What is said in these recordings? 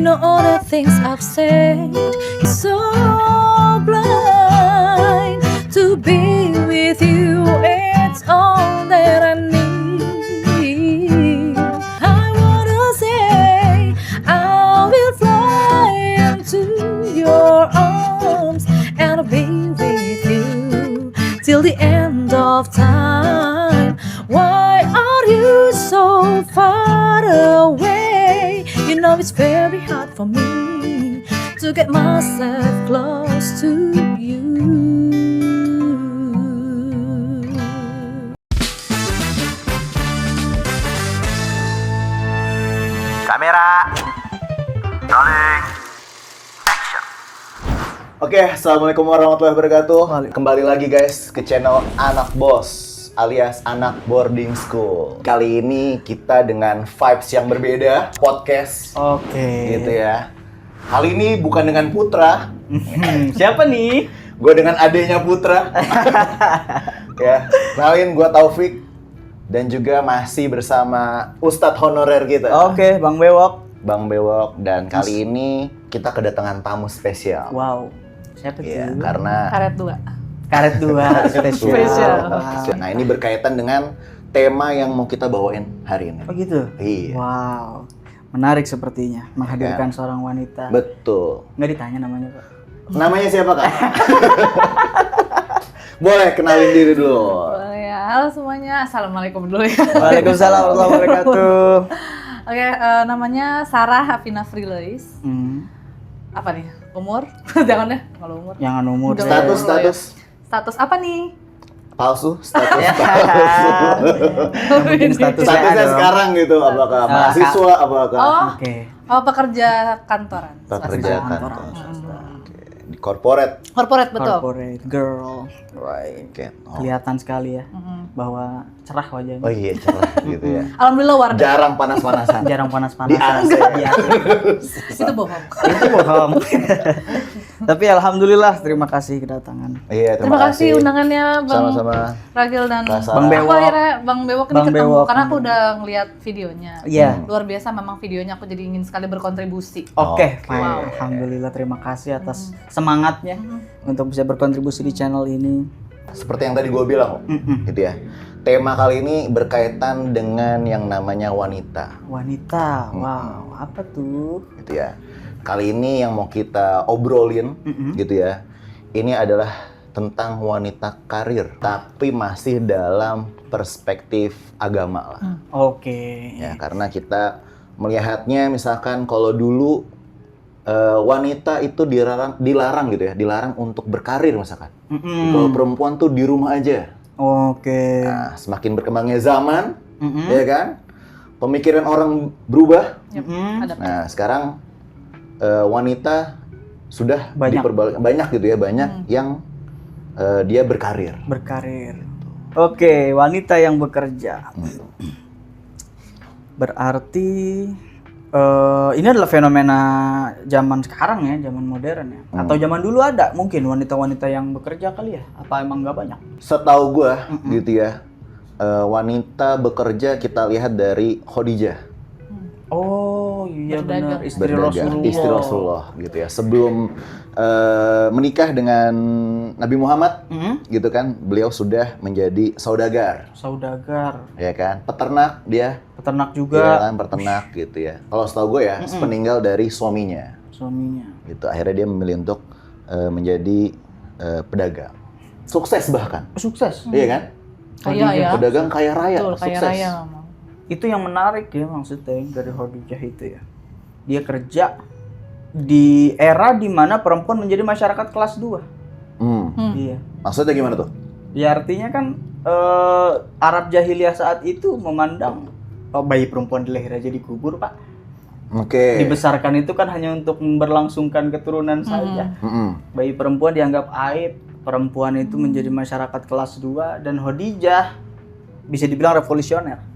know all the things I've said. It's so blind to be with you. It's all that I need. I wanna say I will fly into your arms and I'll be with you till the end of time. Why are you so far away? You know it's very hard for me to get myself close to you. Kamera, rolling, action. Oke, assalamualaikum warahmatullahi wabarakatuh. Kembali lagi guys ke channel Anak Bos alias Anak Boarding School. Kali ini kita dengan vibes yang berbeda, podcast. Oke. Gitu ya. Kali ini bukan dengan Putra. Siapa nih? Gue dengan adenya Putra. Ya, kenalin gue Taufik dan juga masih bersama Ustadz honorer kita. Oke, Bang Bewok. Bang Bewok, dan kali ini kita kedatangan tamu spesial. Wow. Siapa tuh? Iya, karena Karet 2 spesial. Spesial. Nah, ini berkaitan dengan tema yang mau kita bawain hari ini. Oh gitu? Iya. Wow. Menarik sepertinya menghadirkan seorang wanita. Betul. Nggak ditanya namanya, Pak. Namanya siapa, Kak? Boleh kenalin diri dulu. Ya, halo semuanya, assalamualaikum dulu ya. Waalaikumsalam warahmatullahi wabarakatuh. Oke, namanya Sarah Hafina Frilois. Apa nih? Umur? Jangan deh, kalau umur. Jangan umur. Udah Status, umur ya. status. Status apa nih? Palsu, status Ya. palsu. Mungkin statusnya Statusnya dong. sekarang gitu, apakah mahasiswa, apakah Oke. Oh, pekerja kantoran. pekerja swasta. kantor. Oke. Di corporate. Corporate, betul. Corporate girl. Right. Oke. Oh. Kelihatan sekali ya bahwa cerah wajahnya. Oh iya, cerah gitu ya. Alhamdulillah Wardah. Jarang panas-panasan. Jarang panas-panasan. Di AC. Di AC. Itu bohong. Itu bohong. Tapi alhamdulillah, terima kasih kedatangan. Iya, Terima kasih undangannya Bang Sama-sama. Ragil dan Rasa. Bang Aku Bewok. akhirnya Bang Bewok ini Bang ketemu Bewok. karena aku udah ngeliat videonya. Iya. Luar biasa memang videonya, aku jadi ingin sekali berkontribusi. Oke, Oke. fine. Alhamdulillah, terima kasih atas semangatnya untuk bisa berkontribusi di channel ini. Seperti yang tadi gue bilang, gitu ya. Tema kali ini berkaitan dengan yang namanya wanita, Wanita, wow, apa tuh? gitu ya. Kali ini yang mau kita obrolin, gitu ya. Ini adalah tentang wanita karir, tapi masih dalam perspektif agama lah. Oke. Ya, karena kita melihatnya, misalkan kalau dulu wanita itu dilarang gitu ya, dilarang untuk berkarir misalkan. Kalau perempuan tuh di rumah aja. Oke. Nah, semakin berkembangnya zaman, ya kan, pemikiran orang berubah. Ada Nah, sekarang wanita sudah Banyak. banyak gitu ya, banyak yang dia berkarir. Berkarir. Oke, wanita yang bekerja. Berarti ini adalah fenomena zaman sekarang ya, zaman modern ya. Atau zaman dulu ada mungkin wanita-wanita yang bekerja kali ya? Apa emang nggak banyak? Setahu gua, gitu ya, wanita bekerja kita lihat dari Khadijah. Oh iya Berdagang. benar, istri Berdagang, Rasulullah. istri Rasulullah gitu ya. Sebelum menikah dengan Nabi Muhammad, gitu kan, beliau sudah menjadi saudagar, Saudagar, ya kan, peternak dia, peternak ya juga, kan, peternak gitu ya. Kalau setahu gue ya, sepeninggal dari suaminya, suaminya. gitu. Akhirnya dia memilih untuk menjadi pedagang, sukses bahkan, Sukses. iya kan, kaya ya. pedagang kaya raya, Betul, kaya sukses. raya memang. Itu yang menarik ya maksudnya dari Khadijah itu ya. Dia kerja di era di mana perempuan menjadi masyarakat kelas 2. Iya. Maksudnya gimana tuh? Ya artinya kan Arab jahiliyah saat itu memandang bayi perempuan dilahirkan jadi kubur, Pak. Oke. Dibesarkan itu kan hanya untuk memberlangsungkan keturunan saja. Bayi perempuan dianggap aib. Perempuan itu menjadi masyarakat kelas 2 dan Khadijah bisa dibilang revolusioner.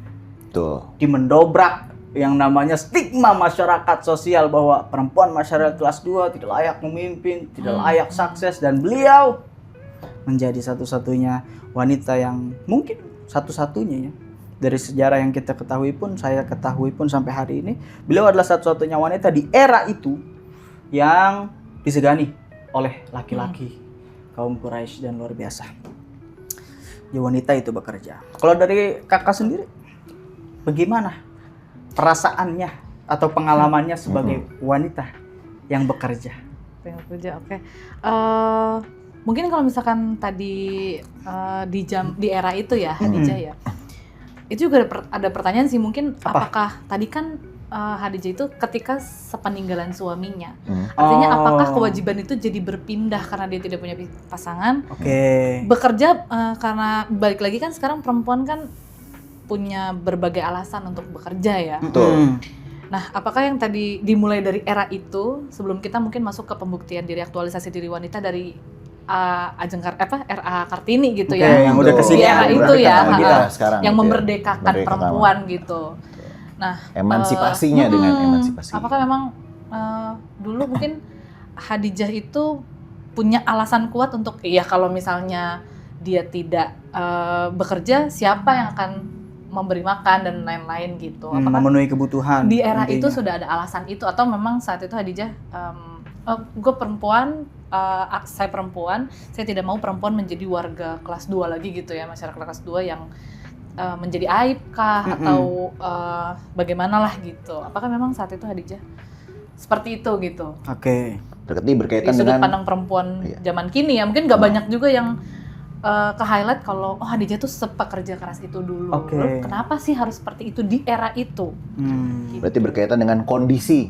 Tuh. Di mendobrak yang namanya stigma masyarakat sosial bahwa perempuan masyarakat kelas 2 tidak layak memimpin, tidak layak sukses, dan beliau menjadi satu-satunya wanita yang mungkin satu-satunya ya dari sejarah yang kita ketahui pun, saya ketahui pun sampai hari ini, beliau adalah satu-satunya wanita di era itu yang disegani oleh laki-laki kaum Quraisy dan luar biasa. Ya, wanita itu bekerja. Kalau dari kakak sendiri, bagaimana perasaannya atau pengalamannya sebagai wanita yang bekerja? Yang bekerja, oke. Mungkin kalau misalkan tadi di era itu ya, Khadijah ya, itu juga ada pertanyaan sih, mungkin apakah tadi kan Khadijah itu ketika sepeninggalan suaminya, artinya apakah kewajiban itu jadi berpindah karena dia tidak punya pasangan? Bekerja karena balik lagi kan sekarang perempuan kan punya berbagai alasan untuk bekerja ya. Betul. Nah, apakah yang tadi dimulai dari era itu, sebelum kita mungkin masuk ke pembuktian diri, aktualisasi diri wanita dari Ajeng R.A. Kartini gitu ya, yang udah kesini di era itu ya, sekarang yang gitu memerdekakan ya. perempuan gitu. Nah, emansipasinya dengan emansipasi. Apakah memang dulu mungkin Khadijah itu punya alasan kuat untuk kalau misalnya dia tidak bekerja, siapa yang akan memberi makan dan lain-lain gitu? Apakah memenuhi kebutuhan di era intinya itu sudah ada alasan itu, atau memang saat itu Khadijah gue perempuan, saya perempuan, saya tidak mau perempuan menjadi warga kelas 2 lagi gitu ya, masyarakat kelas 2 yang menjadi aib kah atau bagaimana lah gitu. Apakah memang saat itu Khadijah seperti itu gitu? Berarti berkaitan di sudut dengan pandang perempuan zaman kini ya, mungkin nggak banyak juga yang ke-highlight kalau Khadijah tuh sepekerja keras itu dulu. Lalu kenapa sih harus seperti itu di era itu? Gitu. Berarti berkaitan dengan kondisi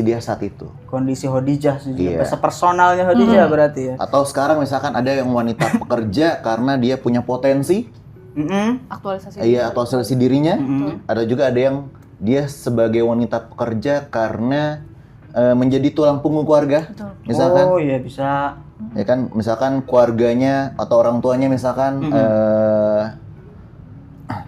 dia saat itu. Kondisi Khadijah juga. Sepersonalnya Khadijah berarti ya. Atau sekarang misalkan ada yang wanita pekerja karena dia punya potensi. Aktualisasi dirinya. Ada juga ada yang dia sebagai wanita pekerja karena menjadi tulang punggung keluarga. Misalkan. Oh iya, bisa. Ya kan, misalkan keluarganya atau orang tuanya misalkan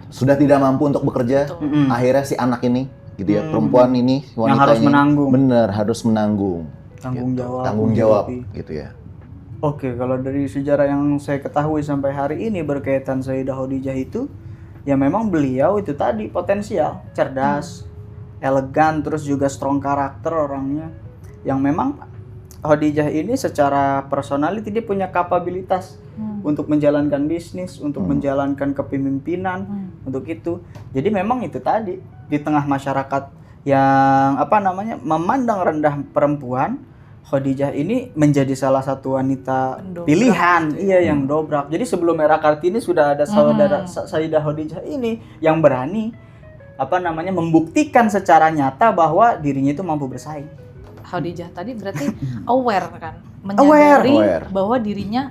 sudah tidak mampu untuk bekerja, akhirnya si anak ini gitu ya, perempuan ini, wanita yang harus ini menanggung. harus menanggung tanggung jawab gitu ya. Oke, kalau dari sejarah yang saya ketahui sampai hari ini berkaitan Sayyidah Khadijah itu, ya memang beliau itu tadi potensial, cerdas, elegan, terus juga strong karakter orangnya, yang memang Khadijah ini secara personality dia punya kapabilitas untuk menjalankan bisnis, untuk menjalankan kepemimpinan, untuk itu. Jadi memang itu tadi, di tengah masyarakat yang memandang rendah perempuan, Khadijah ini menjadi salah satu wanita pilihan, yang dobrak. Jadi sebelum era Kartini sudah ada saudara Sayyidah Khadijah ini yang berani membuktikan secara nyata bahwa dirinya itu mampu bersaing. Khadijah tadi berarti aware kan, menyadari bahwa dirinya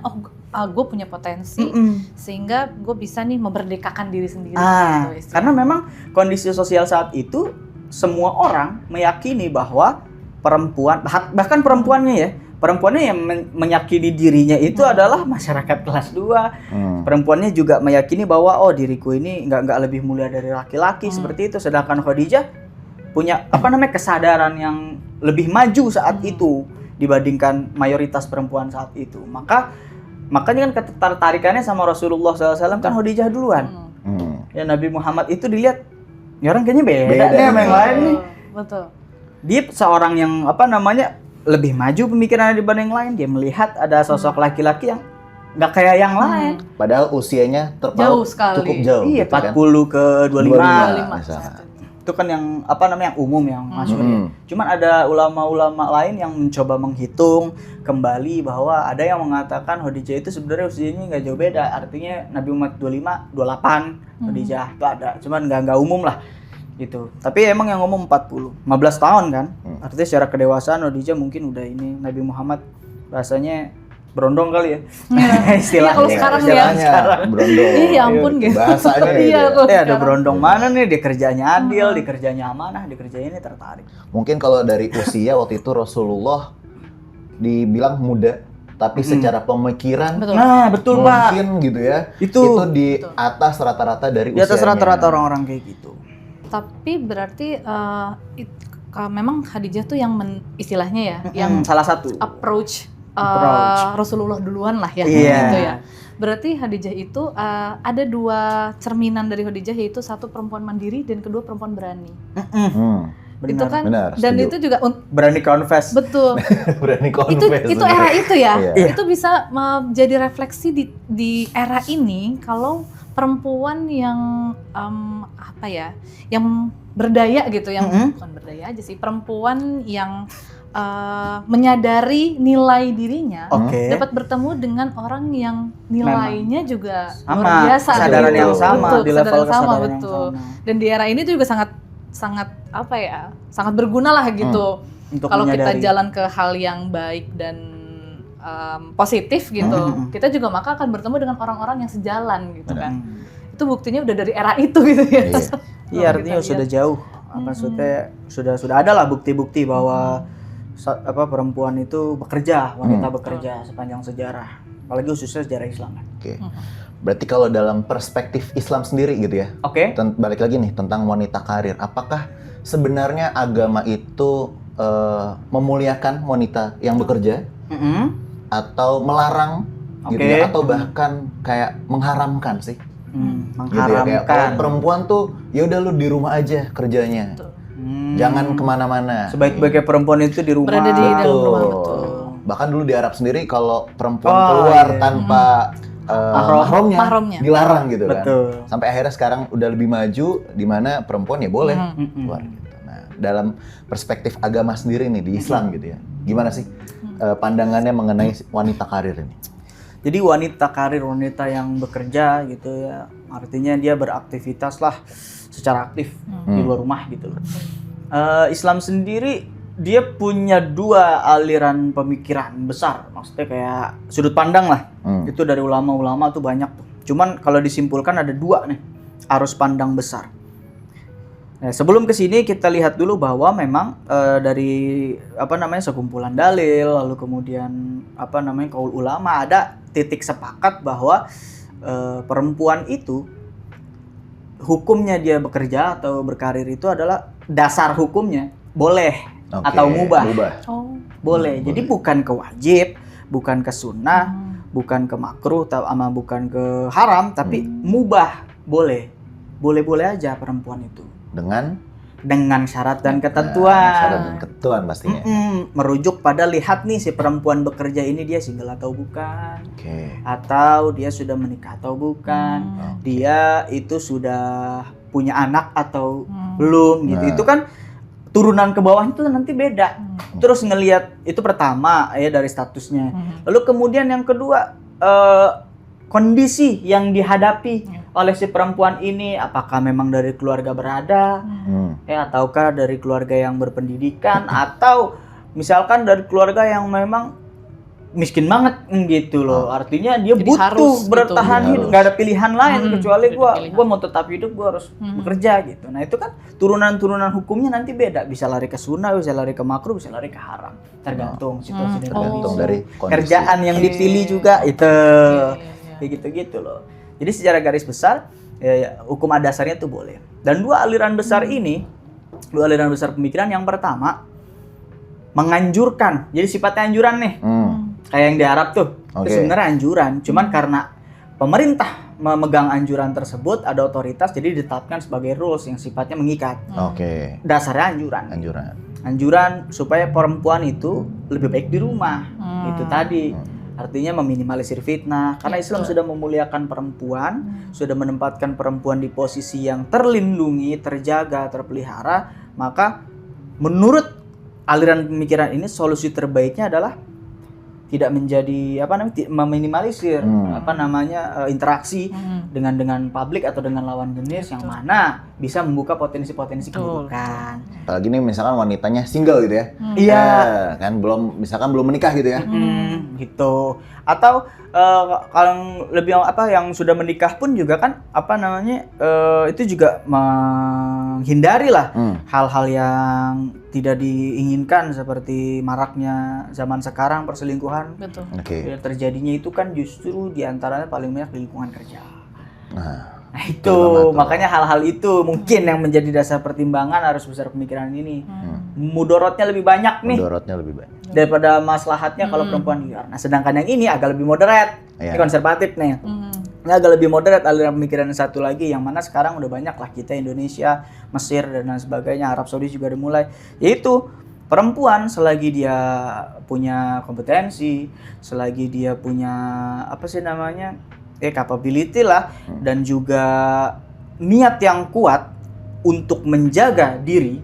gue punya potensi sehingga gue bisa nih memerdekakan diri sendiri. Gitu, karena memang kondisi sosial saat itu semua orang meyakini bahwa perempuan, bahkan perempuannya yang meyakini dirinya itu adalah masyarakat kelas 2. Perempuannya juga meyakini bahwa diriku ini nggak lebih mulia dari laki-laki seperti itu. Sedangkan Khadijah punya kesadaran yang lebih maju saat itu dibandingkan mayoritas perempuan saat itu. Makanya kan ketertarikannya sama Rasulullah SAW kan Khadijah duluan. Ya Nabi Muhammad itu dilihat, ini orang kayaknya beda nih sama yang lain nih. Betul. Dia seorang yang lebih maju pemikirannya dibanding yang lain. Dia melihat ada sosok laki-laki yang nggak kayak yang lain. Padahal usianya jauh sekali. Cukup jauh. Iya, gitu 40 ke 25. 25 Itu kan yang yang umum yang masuk ya. Cuman ada ulama-ulama lain yang mencoba menghitung kembali bahwa ada yang mengatakan Khadijah itu sebenarnya usianya nggak jauh beda. Artinya Nabi Muhammad 25, 28, Khadijah itu ada. Cuman nggak umum lah gitu. Tapi emang yang ngomong 40, 15 tahun kan. Artinya secara kedewasaan Khadijah mungkin udah ini. Nabi Muhammad rasanya berondong kali ya. Istilahnya. Kalau sekarang berondong. Iya ampun gitu. Bahasanya ada berondong mana nih, dia kerjanya adil, dia kerjanya amanah, dia kerjanya ini tertarik. Mungkin kalau dari usia waktu itu Rasulullah dibilang muda, tapi secara pemikiran betul Pak. Mungkin gitu ya. Itu di atas rata-rata dari usianya. Di atas usianya. rata-rata orang-orang kayak gitu. Tapi berarti memang Khadijah tuh yang istilahnya ya, yang salah satu approach Rasulullah duluan lah ya, gitu ya. Berarti Khadijah itu ada dua cerminan dari Khadijah, yaitu satu perempuan mandiri dan kedua perempuan berani. Itu kan benar, dan setuju. itu juga Berani confess. betul. Berani itu confess. itu era itu ya. Iya. Itu bisa menjadi refleksi di era ini kalau perempuan yang apa ya, yang berdaya gitu, yang bukan berdaya aja sih, perempuan yang menyadari nilai dirinya, Oke. dapat bertemu dengan orang yang nilainya juga Sama, luar biasa, kesadaran gitu. yang sama, Betul, di level kesadaran sama, kesadaran yang betul. sama. Dan di era ini tuh juga sangat apa ya, sangat berguna lah gitu. Untuk Kalau kita menyadari. jalan ke hal yang baik dan positif gitu, kita juga maka akan bertemu dengan orang-orang yang sejalan gitu kan. Itu buktinya udah dari era itu gitu ya. Iya. Iya, artinya sudah jauh. Maksudnya sudah ada lah bukti-bukti bahwa perempuan itu bekerja, wanita bekerja sepanjang sejarah. Apalagi khususnya sejarah Islam. Oke. Berarti kalau dalam perspektif Islam sendiri gitu ya. Oke. Balik lagi nih tentang wanita karir. Apakah sebenarnya agama itu memuliakan wanita yang bekerja atau melarang gitu ya, atau bahkan kayak mengharamkan sih? Gitu ya, kayak kalau perempuan tuh ya udah lu di rumah aja kerjanya. Jangan kemana-mana. Sebaik-baiknya perempuan itu di rumah. Berada di dalam rumah, Betul. betul. Bahkan dulu di Arab sendiri kalau perempuan keluar tanpa mahromnya dilarang gitu kan. Betul. Sampai akhirnya sekarang udah lebih maju di mana perempuan ya boleh keluar gitu. Nah, dalam perspektif agama sendiri nih di Islam gitu ya. Gimana sih pandangannya mengenai wanita karir ini? Jadi wanita karir, wanita yang bekerja gitu ya, artinya dia beraktivitas lah secara aktif di luar rumah gitu loh. Islam sendiri dia punya dua aliran pemikiran besar, maksudnya kayak sudut pandang lah. Itu dari ulama-ulama tuh banyak tuh. Cuman kalau disimpulkan ada dua nih arus pandang besar. Nah, sebelum ke sini kita lihat dulu bahwa memang dari sekumpulan dalil, lalu kemudian kaul ulama, ada titik sepakat bahwa perempuan itu hukumnya dia bekerja atau berkarir itu adalah dasar hukumnya boleh atau mubah. Boleh. Jadi bukan ke wajib, bukan ke sunnah, bukan ke makruh, bukan ke haram, tapi mubah, boleh. Boleh-boleh aja perempuan itu. Dengan syarat dan ketentuan. Syarat dan ketentuan pastinya. Merujuk pada lihat nih si perempuan bekerja ini dia single atau bukan. Atau dia sudah menikah atau bukan. Dia itu sudah punya anak atau belum gitu. Itu kan turunan ke bawah itu nanti beda. Terus ngelihat itu pertama ya dari statusnya. Lalu kemudian yang kedua kondisi yang dihadapi oleh si perempuan ini, apakah memang dari keluarga berada, ataukah dari keluarga yang berpendidikan, atau misalkan dari keluarga yang memang miskin banget gitu loh. Artinya dia jadi butuh harus bertahan gitu. hidup, nggak ada pilihan lain kecuali pilihan. gua mau tetap hidup, gua harus bekerja gitu. Nah itu kan turunan-turunan hukumnya nanti beda, bisa lari ke sunnah, bisa lari ke makruh, bisa lari ke haram, tergantung situasi dan Tergantung kondisi. dari kondisi. Kerjaan yang dipilih juga itu kayak gitu-gitu loh. Jadi secara garis besar hukum dasarnya tuh boleh. Dan dua aliran besar pemikiran, yang pertama menganjurkan. Jadi sifatnya anjuran nih. Kayak yang di Arab tuh. Itu sebenarnya anjuran, cuman karena pemerintah memegang anjuran tersebut, ada otoritas, jadi ditetapkan sebagai rules yang sifatnya mengikat. Dasarnya anjuran supaya perempuan itu lebih baik di rumah. Itu tadi. Artinya meminimalisir fitnah, karena Islam sudah memuliakan perempuan, sudah menempatkan perempuan di posisi yang terlindungi, terjaga, terpelihara. Maka menurut aliran pemikiran ini solusi terbaiknya adalah tidak menjadi meminimalisir interaksi dengan publik atau dengan lawan jenis yang mana bisa membuka potensi-potensi keburukan. Apalagi nih misalkan wanitanya single gitu ya. Iya, kan belum menikah gitu ya. Gitu. Atau kalau lebih yang sudah menikah pun juga kan itu juga menghindari lah hal-hal yang tidak diinginkan seperti maraknya zaman sekarang perselingkuhan. Betul. Terjadinya itu kan justru diantaranya paling banyak di lingkungan kerja. Nah itu makanya hal-hal itu mungkin yang menjadi dasar pertimbangan harus besar pemikiran ini. mudorotnya lebih banyak nih Mudorotnya lebih banyak. daripada maslahatnya kalau perempuan liar. Nah, sedangkan yang ini agak lebih moderate. Iya. Ini konservatif nih. Ini agak lebih moderate aliran pemikiran yang satu lagi yang mana sekarang udah banyak lah kita Indonesia, Mesir dan lain sebagainya, Arab Saudi juga udah mulai. Yaitu perempuan selagi dia punya kompetensi, selagi dia punya apa sih namanya? Capability lah dan juga niat yang kuat untuk menjaga diri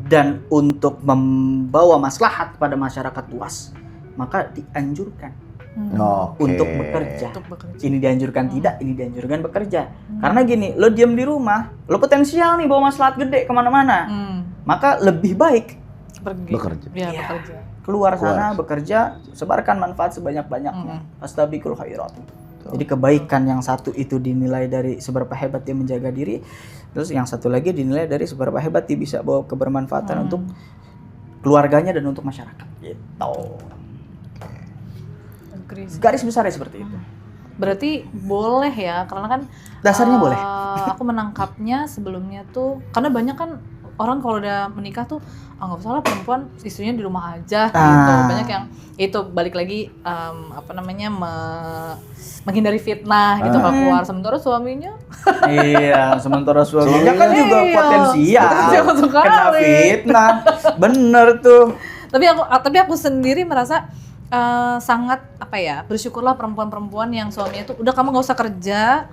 dan untuk membawa maslahat pada masyarakat luas, maka dianjurkan untuk bekerja. Ini dianjurkan tidak, ini dianjurkan bekerja. Karena gini, lo diam di rumah, lo potensial nih bawa maslahat gede kemana-mana. Maka lebih baik Bekerja. Iya, Iya. bekerja. keluar sana bekerja, sebarkan manfaat sebanyak-banyaknya. Fastabiqul khairat. Jadi kebaikan yang satu itu dinilai dari seberapa hebat dia menjaga diri, terus yang satu lagi dinilai dari seberapa hebat dia bisa bawa kebermanfaatan untuk keluarganya dan untuk masyarakat. Gitu. Agree sih. Garis besarnya seperti itu. Berarti boleh ya, karena kan Dasarnya boleh. Aku menangkapnya sebelumnya tuh karena banyak kan orang kalau udah menikah tuh nggak usah lah perempuan istrinya di rumah aja gitu. Banyak yang itu balik lagi apa namanya menghindari fitnah gitu kalau keluar, sementara suaminya Iya, sementara suaminya kan juga Iya. potensial Betul sekali. kena fitnah. Bener tuh. tapi aku sendiri merasa sangat apa ya, bersyukurlah perempuan-perempuan yang suaminya tuh udah kamu nggak usah kerja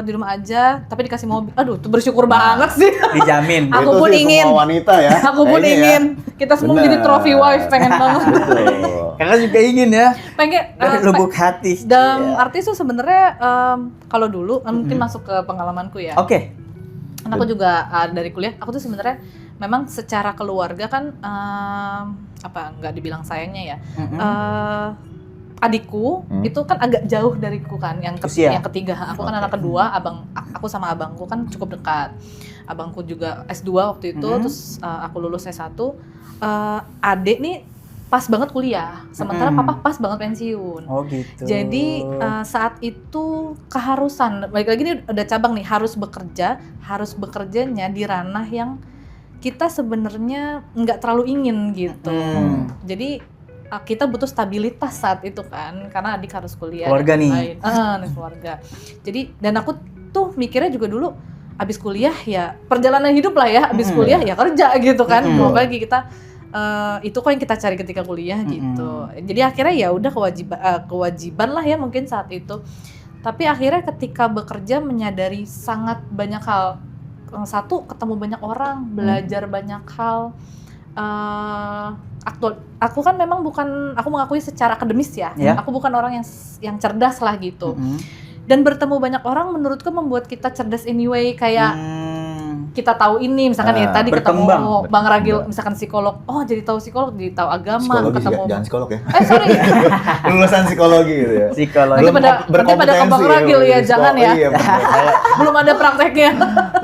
di rumah aja tapi dikasih mobil. Aduh, tuh bersyukur banget sih. Dijamin. Aku Itu pun sih ingin. semua wanita ya. Aku pun kayaknya ya. ingin. Kita semua menjadi trophy wife, pengen banget. Betul. Kakak juga ingin ya. Pengen Dari lubuk hati. dalam arti tuh sebenarnya kalau dulu mungkin masuk ke pengalamanku ya. Oke. Kan aku juga dari kuliah, aku tuh sebenarnya memang secara keluarga kan nggak dibilang sayangnya ya. Adikku itu kan agak jauh dariku kan, yang ketiga. Aku kan anak kedua, aku sama abangku kan cukup dekat. Abangku juga S2 waktu itu, terus aku lulus S1. Adik nih pas banget kuliah, sementara papa pas banget pensiun. Oh gitu. Jadi saat itu keharusan, balik lagi nih udah cabang nih, harus bekerjanya di ranah yang kita sebenarnya nggak terlalu ingin gitu. Jadi kita butuh stabilitas saat itu kan, karena adik harus kuliah. Keluarga nih. Nih keluarga. Jadi dan aku tuh mikirnya juga dulu abis kuliah ya perjalanan hidup lah ya, abis kuliah ya kerja gitu kan. Apalagi kita itu kok yang kita cari ketika kuliah gitu. Jadi akhirnya ya udah kewajiban lah ya mungkin saat itu. Tapi akhirnya ketika bekerja menyadari sangat banyak hal. Satu, ketemu banyak orang, belajar banyak hal. Aku kan memang aku mengakui secara akademis ya. Aku bukan orang yang cerdas lah gitu. Dan bertemu banyak orang menurutku membuat kita cerdas anyway, kayak kita tahu ini misalkan ya tadi ketemu Bang Ragil misalkan psikolog, jadi tahu psikolog, jadi tahu agama, Psikologi ketemu jangan psikolog ya. sorry. Lulusan psikologi gitu ya. Psikologi. Nanti pada ke Bang Ragil ya, jangan ya. Iya, bener. Belum ada prakteknya.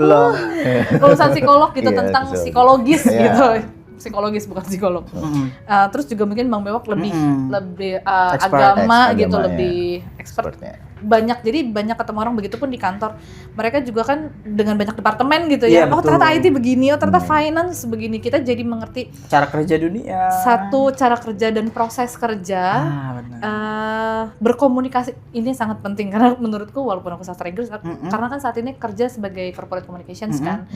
Belum. Lulusan psikolog gitu Iya, tentang psikolog. psikologis Iya. gitu. Psikologis bukan psikolog. Terus juga mungkin Bang Bewok lebih agama gitu, agamanya. lebih expert. Expertnya. Banyak, jadi banyak ketemu orang, begitu pun di kantor. Mereka juga kan dengan banyak departemen gitu Iya, ya. betul. Ternyata IT begini, ternyata finance begini. Kita jadi mengerti Cara kerja dunia. satu, cara kerja dan proses kerja. Benar. Berkomunikasi ini sangat penting karena menurutku walaupun aku sastra Inggris, karena kan saat ini kerja sebagai corporate communications kan.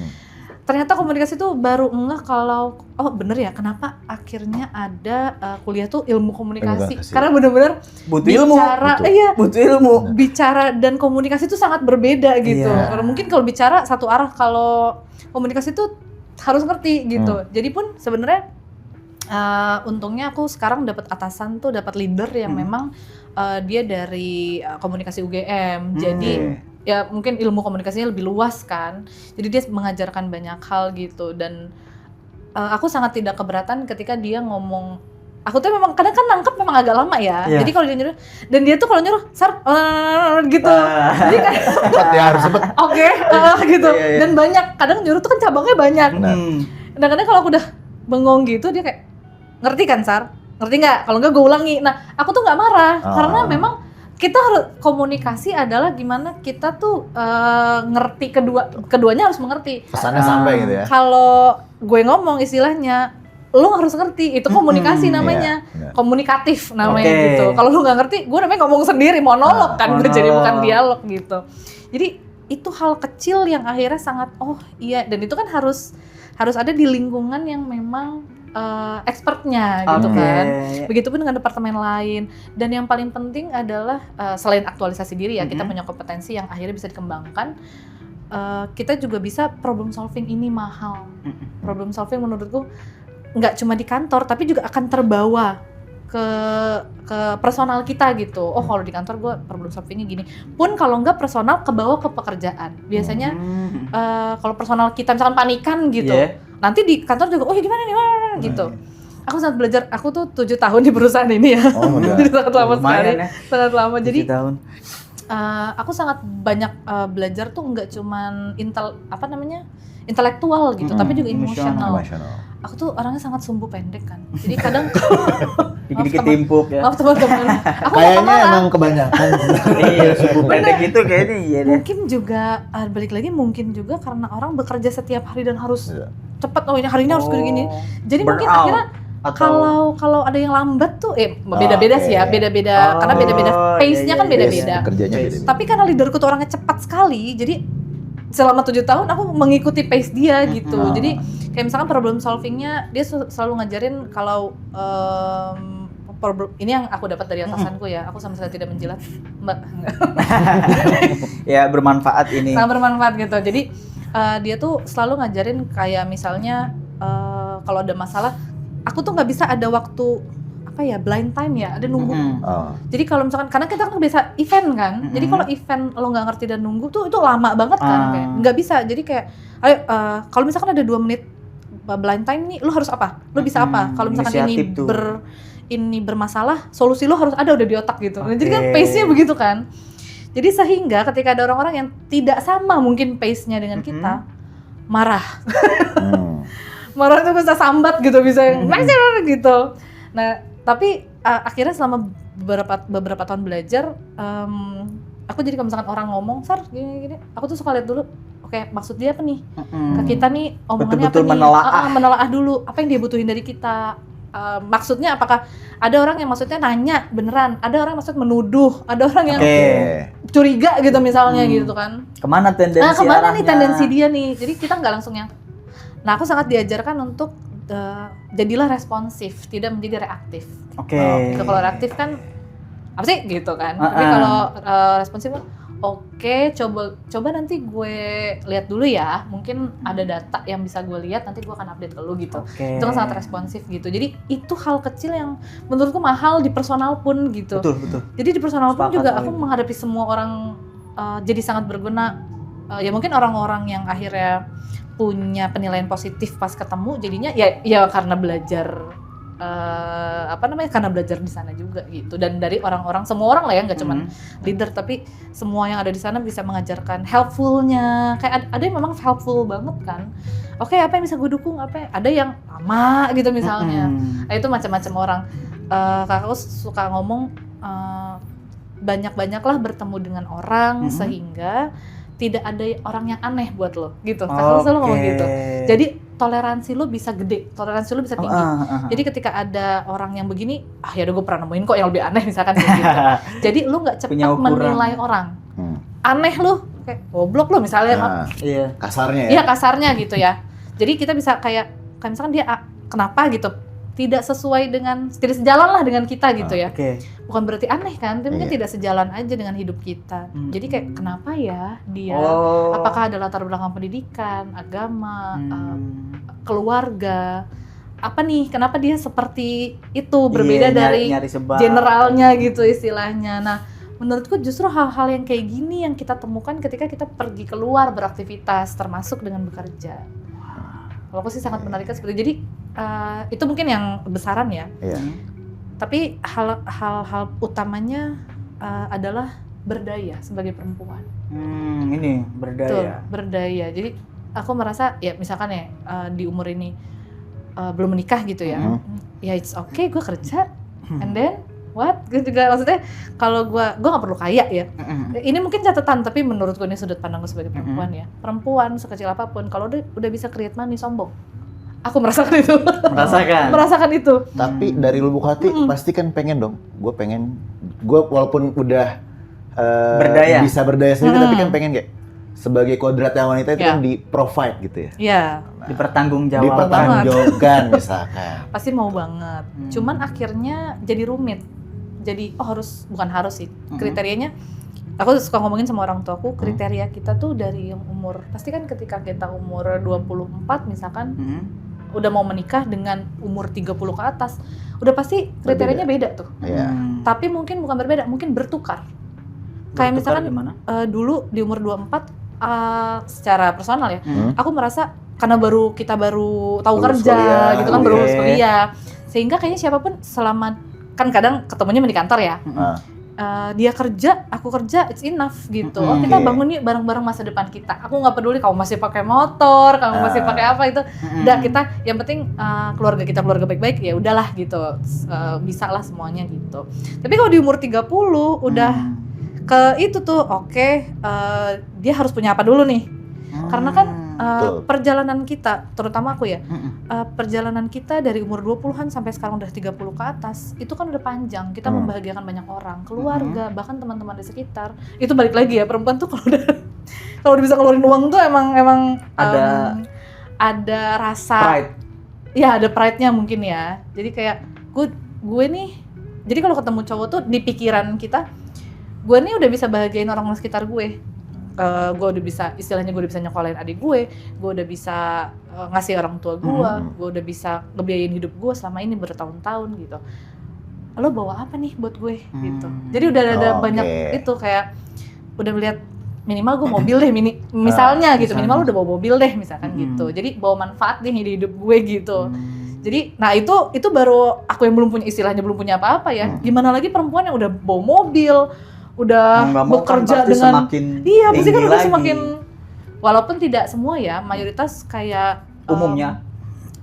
Ternyata komunikasi tuh baru ngeh kalau bener ya, kenapa akhirnya ada kuliah tuh ilmu komunikasi. Komunikasi. Karena bener-bener Butuh ilmu. Butuh ilmu. Bicara dan komunikasi itu sangat berbeda gitu. Iya. Karena mungkin kalau bicara satu arah, kalau komunikasi itu harus ngerti gitu. Jadi pun sebenarnya untungnya aku sekarang dapat atasan tuh, dapat leader yang memang dia dari komunikasi UGM. Jadi ya mungkin ilmu komunikasinya lebih luas kan. Jadi dia mengajarkan banyak hal gitu, dan aku sangat tidak keberatan ketika dia ngomong. Aku tuh memang kadang kan nangkep memang agak lama ya. Iya. Jadi kalau dia nyuruh, dan dia tuh kalau nyuruh gitu. Jadi kan Cepet ya, harus cepet. oke, gitu. Iya, iya. Dan banyak, kadang nyuruh tuh kan cabangnya banyak. Kadang-kadang kalau aku udah bengong gitu, dia kayak, ngerti kan Sar? Ngerti nggak? Kalau nggak gue ulangi. Nah, aku tuh nggak marah karena memang kita harus komunikasi adalah gimana kita tuh ngerti keduanya harus mengerti. Pesannya sampai gitu ya. Kalau gue ngomong istilahnya, lo harus ngerti itu komunikasi namanya, iya. komunikatif namanya Oke. gitu. Kalau lo nggak ngerti, gue namanya ngomong sendiri, monolog kan, gue jadi monolog. bukan dialog gitu. Jadi itu hal kecil yang akhirnya sangat oh iya, dan itu kan harus ada di lingkungan yang memang expertnya gitu Oke. kan. Begitupun dengan departemen lain. Dan yang paling penting adalah selain aktualisasi diri ya, kita punya kompetensi yang akhirnya bisa dikembangkan. Kita juga bisa problem solving ini mahal. Problem solving menurutku nggak cuma di kantor, tapi juga akan terbawa ke personal kita gitu. Oh kalau di kantor gue problem solvingnya gini. Pun kalau nggak personal kebawa ke pekerjaan. Biasanya kalau personal kita misalkan panikan gitu, nanti di kantor juga, oh ya gimana nih, gitu. Aku sangat belajar, aku tuh 7 tahun di perusahaan ini ya. Oh, udah. Jadi sangat lama Lumayan sekali, ya. sangat lama. Jadi 7 tahun. aku sangat banyak belajar tuh nggak cuman intelektual gitu, tapi juga emosional. Aku tuh orangnya sangat sumbu pendek kan. Jadi kadang Dikit-dikit timpuk ya. maaf teman-teman, aku nggak Kayaknya marah. emang kebanyakan. Iya, suku pendek itu kayaknya iya deh. Mungkin juga balik lagi mungkin juga karena orang bekerja setiap hari dan harus Iya. cepat. Oh ini hari ini harus gini. Jadi Burn mungkin out. akhirnya Atau- kalau ada yang lambat tuh beda-beda sih ya, oke. beda-beda karena beda-beda pace-nya iya, kan iya, beda-beda. Kerjanya beda. Tapi karena leaderku tuh orangnya cepat sekali, jadi selama 7 tahun aku mengikuti pace dia gitu. Jadi kayak misalkan problem solvingnya dia selalu ngajarin kalau problem ini yang aku dapat dari atasanku ya, aku sama sekali tidak menjilat, Mbak. Ya bermanfaat ini. Sangat bermanfaat gitu. Jadi dia tuh selalu ngajarin kayak misalnya kalau ada masalah, aku tuh nggak bisa ada waktu apa ya blind time ya, ada nunggu. Oh. Jadi kalau misalkan karena kita kan biasa event kan, jadi kalau event lo nggak ngerti dan nunggu tuh itu lama banget kan, kayak nggak bisa. Jadi kayak, ayo kalau misalkan ada 2 menit blind time nih, lo harus apa? Lo bisa apa? Kalau misalkan Inisiatif tuh. ini bermasalah, solusi lo harus ada udah di otak gitu. Nah, jadi kan pace-nya begitu kan. Jadi sehingga ketika ada orang-orang yang tidak sama mungkin pace-nya dengan kita, marah. Marah itu bisa sambat gitu, bisa yang gitu. Nah, tapi akhirnya selama beberapa tahun belajar, aku jadi kalau misalkan orang ngomong, Sar, gini, aku tuh suka lihat dulu, oke, maksud dia apa nih? Ke kita nih, omongannya Betul-betul apa nih? menelaah. Menelaah dulu, apa yang dia butuhin dari kita. Maksudnya apakah ada orang yang maksudnya nanya beneran, ada orang yang maksud menuduh, ada orang yang curiga gitu misalnya gitu kan. Kemana tendensi Kemana nih arahnya? tendensi dia nih? Jadi kita nggak langsung yang. Nah, aku sangat diajarkan untuk jadilah responsif, tidak menjadi reaktif. Oke. Gitu. Kalau reaktif kan apa sih gitu kan? Tapi kalau responsif kan oke, coba nanti gue lihat dulu ya. Mungkin ada data yang bisa gue lihat, nanti gue akan update ke lu gitu. Oke. Itu kan sangat responsif gitu. Jadi itu hal kecil yang menurutku mahal di personal pun gitu. Betul. Jadi di personal pun Sepakat juga sama aku itu. menghadapi semua orang jadi sangat berguna. Ya mungkin orang-orang yang akhirnya punya penilaian positif pas ketemu, jadinya ya karena belajar karena belajar di sana juga gitu. Dan dari orang-orang, semua orang lah ya, nggak cuman leader, tapi semua yang ada di sana bisa mengajarkan helpfulnya. Kayak ada yang memang helpful banget kan. Oke, apa yang bisa gue dukung? Ada yang lama gitu misalnya. Nah, itu macam-macam orang. Kakakku suka ngomong banyak-banyaklah bertemu dengan orang sehingga tidak ada orang yang aneh buat lo gitu. Kakakku selalu ngomong gitu. Jadi toleransi lo bisa gede, toleransi lo bisa tinggi. Jadi ketika ada orang yang begini, ya udah gue pernah nemuin kok yang lebih aneh misalkan kayak gitu. Jadi lo nggak cepat menilai orang. Aneh lo, kayak goblok lo misalnya. Iya. Kasarnya ya. Iya kasarnya gitu ya. Jadi kita bisa kayak misalkan dia kenapa gitu, tidak sejalan lah dengan kita gitu ya. Bukan berarti aneh kan, tapi mungkin tidak sejalan aja dengan hidup kita. Jadi kayak kenapa ya dia, apakah ada latar belakang pendidikan, agama, keluarga, apa nih, kenapa dia seperti itu, berbeda dari generalnya gitu istilahnya. Nah, menurutku justru hal-hal yang kayak gini yang kita temukan ketika kita pergi keluar beraktivitas, termasuk dengan bekerja. Kalau aku sih sangat menarik seperti itu. Jadi itu mungkin yang besaran ya. Tapi hal-hal utamanya adalah berdaya sebagai perempuan. Ini berdaya. Betul, berdaya. Jadi aku merasa ya misalkan ya di umur ini belum menikah gitu ya. Ya it's okay, gue kerja. And then what? Gue juga maksudnya kalau gue nggak perlu kaya ya. Ini mungkin catatan, tapi menurutku ini sudut pandangku sebagai perempuan ya. Perempuan sekecil apapun kalau udah bisa create money, sombong. aku merasakan itu. Merasakan itu. Tapi dari lubuk hati pasti kan pengen dong. Gue walaupun udah bisa berdaya sendiri, tapi kan pengen kayak sebagai kodratnya wanita itu kan di-provide gitu ya. Iya. Dipertanggungjawabkan misalkan. Pasti mau banget. Cuman akhirnya jadi rumit. Jadi bukan harus sih. Kriterianya aku suka ngomongin sama orang tuaku, kriteria kita tuh dari yang umur, pasti kan ketika kita umur 24 misalkan udah mau menikah dengan umur 30 ke atas, udah pasti kriterianya beda tuh. Tapi mungkin bukan berbeda, mungkin bertukar. Kayak misalkan dulu di umur 24 secara personal ya, aku merasa karena kita baru tahu kerja gitu kan, baru lulus kuliah, sehingga kayaknya siapapun selama kan kadang ketemunya di kantor ya, dia kerja, aku kerja, it's enough gitu. Kita bangun yuk bareng-bareng masa depan kita. Aku nggak peduli kamu masih pakai motor, kamu masih pakai apa itu. Udah kita, yang penting keluarga kita keluarga baik-baik ya udahlah gitu. Bisa lah semuanya gitu. Tapi kalau di umur 30 udah ke itu tuh dia harus punya apa dulu nih. Karena kan perjalanan kita, terutama aku ya, perjalanan kita dari umur 20-an sampai sekarang udah 30 ke atas, itu kan udah panjang. Kita membahagiakan banyak orang, keluarga, bahkan teman-teman di sekitar. Itu balik lagi ya, perempuan tuh kalau udah bisa ngeluarin uang tuh emang ada rasa pride. Ya, ada pride-nya mungkin ya. Jadi kayak gue nih, jadi kalau ketemu cowok tuh di pikiran kita, gue nih udah bisa bahagiain orang sekitar gue. Gue udah bisa, istilahnya gue udah bisa nyokolain adik gue udah bisa ngasih orang tua gue udah bisa ngebiayain hidup gue selama ini bertahun-tahun gitu. Lo bawa apa nih buat gue gitu. Jadi udah ada banyak itu, kayak udah melihat minimal gue mobil deh, misalnya gitu, minimal lo udah bawa mobil deh misalkan gitu. Jadi bawa manfaat nih di hidup gue gitu. Jadi, nah itu baru aku yang belum punya apa-apa ya. Gimana lagi perempuan yang udah bawa mobil, udah bekerja dengan pasti kan udah semakin, walaupun tidak semua ya, mayoritas kayak umumnya.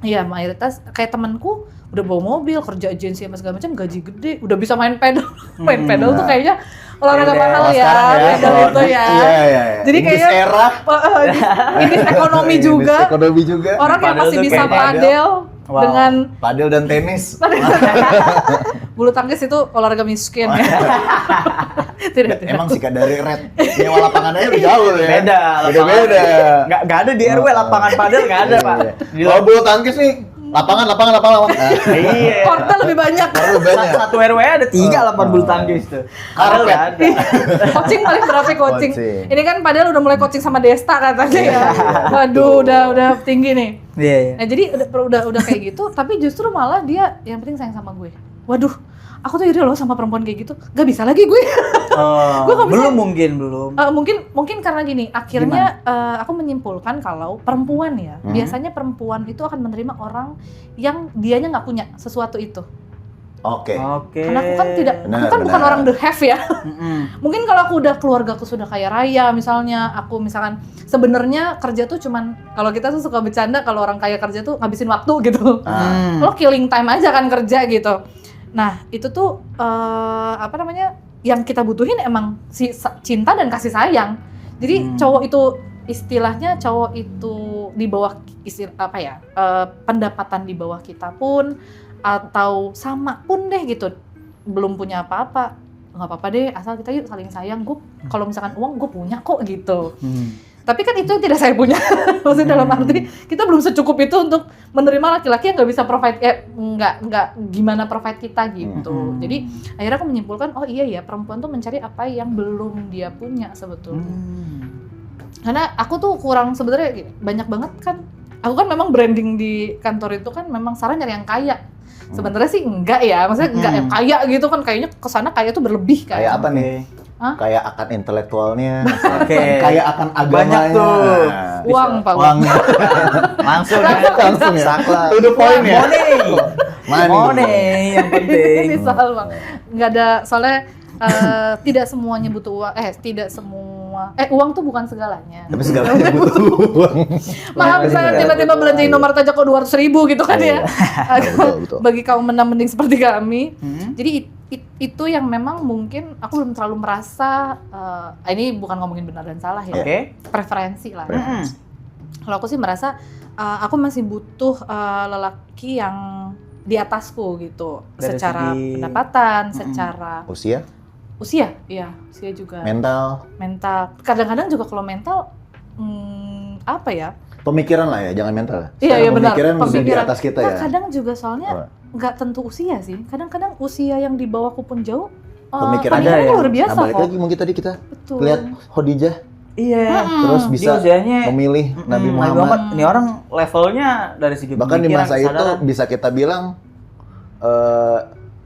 Iya, mayoritas kayak temanku udah bawa mobil, kerja agensi sama segala macam, gaji gede, udah bisa main pedal. Main pedal tuh kayaknya olahraga mahal ya, pedal itu ya. Jadi kayaknya ini ekonomi juga. Orang yang masih bisa padel dengan padel dan tenis. Bulu tangkis itu olahraga miskin ya. Tidak. Emang sih dari red nyewa lapangannya udah jauh ya. Beda. Nggak ada di RW lapangan padel, nggak ada Pak. Kalau bulu tangkis nih lapangan. Iya. Kortel lebih banyak. Satu RW ada 3 lapangan bulu tangkis tuh. Padel nggak ada. Coaching paling berapa coaching? Ini kan padahal udah mulai coaching sama Desta katanya ya. Waduh, udah tinggi nih. Iya. Nah, jadi udah kayak gitu, tapi justru malah dia yang penting sayang sama gue. Waduh, aku tuh iri loh sama perempuan kayak gitu. Gak bisa lagi gue. Gue gak bisa. Belum. Mungkin karena gini, akhirnya aku menyimpulkan kalau perempuan ya, biasanya perempuan itu akan menerima orang yang dianya nggak punya sesuatu itu. Oke. Karena aku kan bukan orang the have ya. Mungkin kalau aku udah keluargaku sudah kaya raya misalnya, aku misalkan sebenarnya kerja tuh cuman, kalau kita tuh suka bercanda kalau orang kaya kerja tuh ngabisin waktu gitu. Lo killing time aja kan kerja gitu. Nah, itu tuh yang kita butuhin emang cinta dan kasih sayang. Jadi cowok itu istilahnya di bawah pendapatan di bawah kita pun, atau sama pun deh gitu, belum punya apa-apa, nggak apa-apa deh, asal kita yuk saling sayang. Gue kalau misalkan uang gue punya kok gitu. Tapi kan itu yang tidak saya punya. Maksudnya dalam arti kita belum secukup itu untuk menerima laki-laki yang nggak bisa provide, nggak gimana provide kita gitu. Jadi akhirnya aku menyimpulkan, oh iya ya, perempuan tuh mencari apa yang belum dia punya sebetulnya. Karena aku tuh kurang, sebenarnya banyak banget kan. Aku kan memang branding di kantor itu kan memang Sarah nyari yang kaya. Sebenarnya sih enggak ya, maksudnya enggak yang kaya gitu kan, kayaknya kesana kaya tuh berlebih kan. Kayak apa nih? Kayak akan intelektualnya, kayak akan agamanya. Banyak tuh. Uang, Pak. Langsung ya. To the point ya. Money yang penting. Misal Bang, nggak ada, soalnya tidak semuanya butuh uang. Uang tuh bukan segalanya. Tapi segalanya butuh uang. Maaf, misalnya tiba-tiba belanjain nomor aja kok 200.000 gitu kan ya. Betul. Bagi kaum mending seperti kami. Jadi itu yang memang mungkin aku belum terlalu merasa, ini bukan ngomongin benar dan salah ya. Preferensi lah. Kalau aku sih merasa aku masih butuh lelaki yang di atasku gitu, Dari secara segi- pendapatan, secara Usia, usia juga. mental, Kadang-kadang juga kalau mental, apa ya? pemikiran lah ya, jangan mental. Iya benar. Pemikiran bisa di atas kita Nah, ya. kadang juga soalnya nggak tentu usia sih. Kadang-kadang usia yang di bawahku pun jauh. Pemikiran ada ya. luar biasa Nah, balik kok. lagi mungkin tadi kita Betul. lihat Khadijah, Iya. terus bisa Dia usianya memilih Nabi Nabi Muhammad. Ini orang levelnya dari segi Bahkan di pemikiran, masa itu kesadaran. bisa kita bilang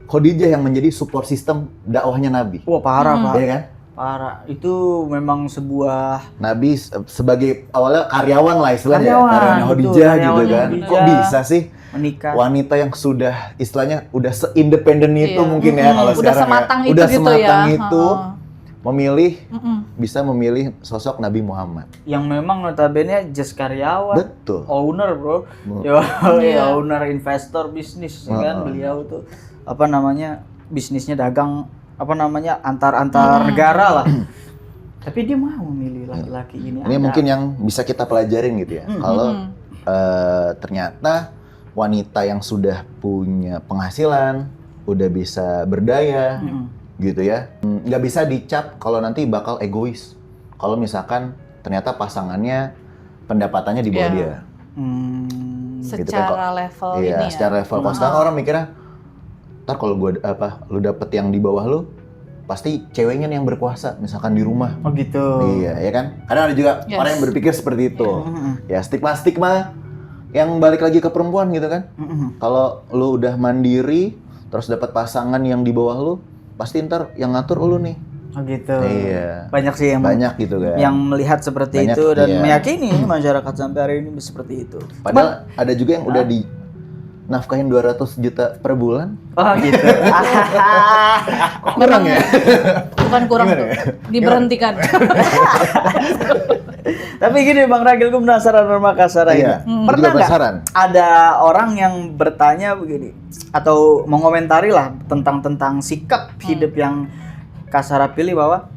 Khadijah yang menjadi support system dakwahnya Nabi. Wah parah Pak. Iya kan? Parah. Itu memang sebuah Nabi sebagai awalnya karyawan lah istilahnya, Karyawan, karyawannya betul, Khadijah gitu karyawannya kan. Khadijah. Kok bisa sih menikah. wanita yang sudah istilahnya udah seindependen itu Iya. mungkin ya kalau Udah sekarang sematang ya. itu Udah gitu sematang ya. itu memilih Mm-mm. bisa memilih sosok Nabi Muhammad. Yang memang notabene just karyawan. Betul. Owner bro, Iya. owner investor bisnis kan beliau tuh apa namanya bisnisnya dagang apa namanya antar negara lah. Tapi dia mau memilih laki-laki ini. Ini ada. mungkin yang bisa kita pelajarin gitu ya. Kalau ternyata wanita yang sudah punya penghasilan, udah bisa berdaya, gitu ya, nggak bisa dicap kalau nanti bakal egois. Kalau misalkan ternyata pasangannya pendapatannya di bawah Iya. dia. Gitu kan, Secara level Iya, ini ya. secara level. Kalau sekarang orang mikirnya, ntar kalau lu dapet yang di bawah lu, pasti ceweknya nih yang berkuasa, misalkan di rumah. Oh gitu. Iya, ya kan? Kadang ada juga Yes. orang yang berpikir seperti itu. Ya, stigma-stigma yang balik lagi ke perempuan gitu kan. Kalau lu udah mandiri, terus dapat pasangan yang di bawah lu, pasti ntar yang ngatur lu nih. Oh gitu. Iya. Banyak sih yang Banyak gitu kan. yang melihat seperti Banyak, itu dan iya. meyakini masyarakat sampai hari ini seperti itu. Padahal ada juga yang udah di nafkahin 200 juta per bulan. Oh gitu. Kurang ya? Bukan kurang tuh, diberhentikan. Tapi gini Bang Ragil, gue penasaran sama Kasara ini. Iya, Pernah juga nggak penasaran. ada orang yang bertanya begini atau mengomentari lah tentang sikap hidup yang Kasara pilih bahwa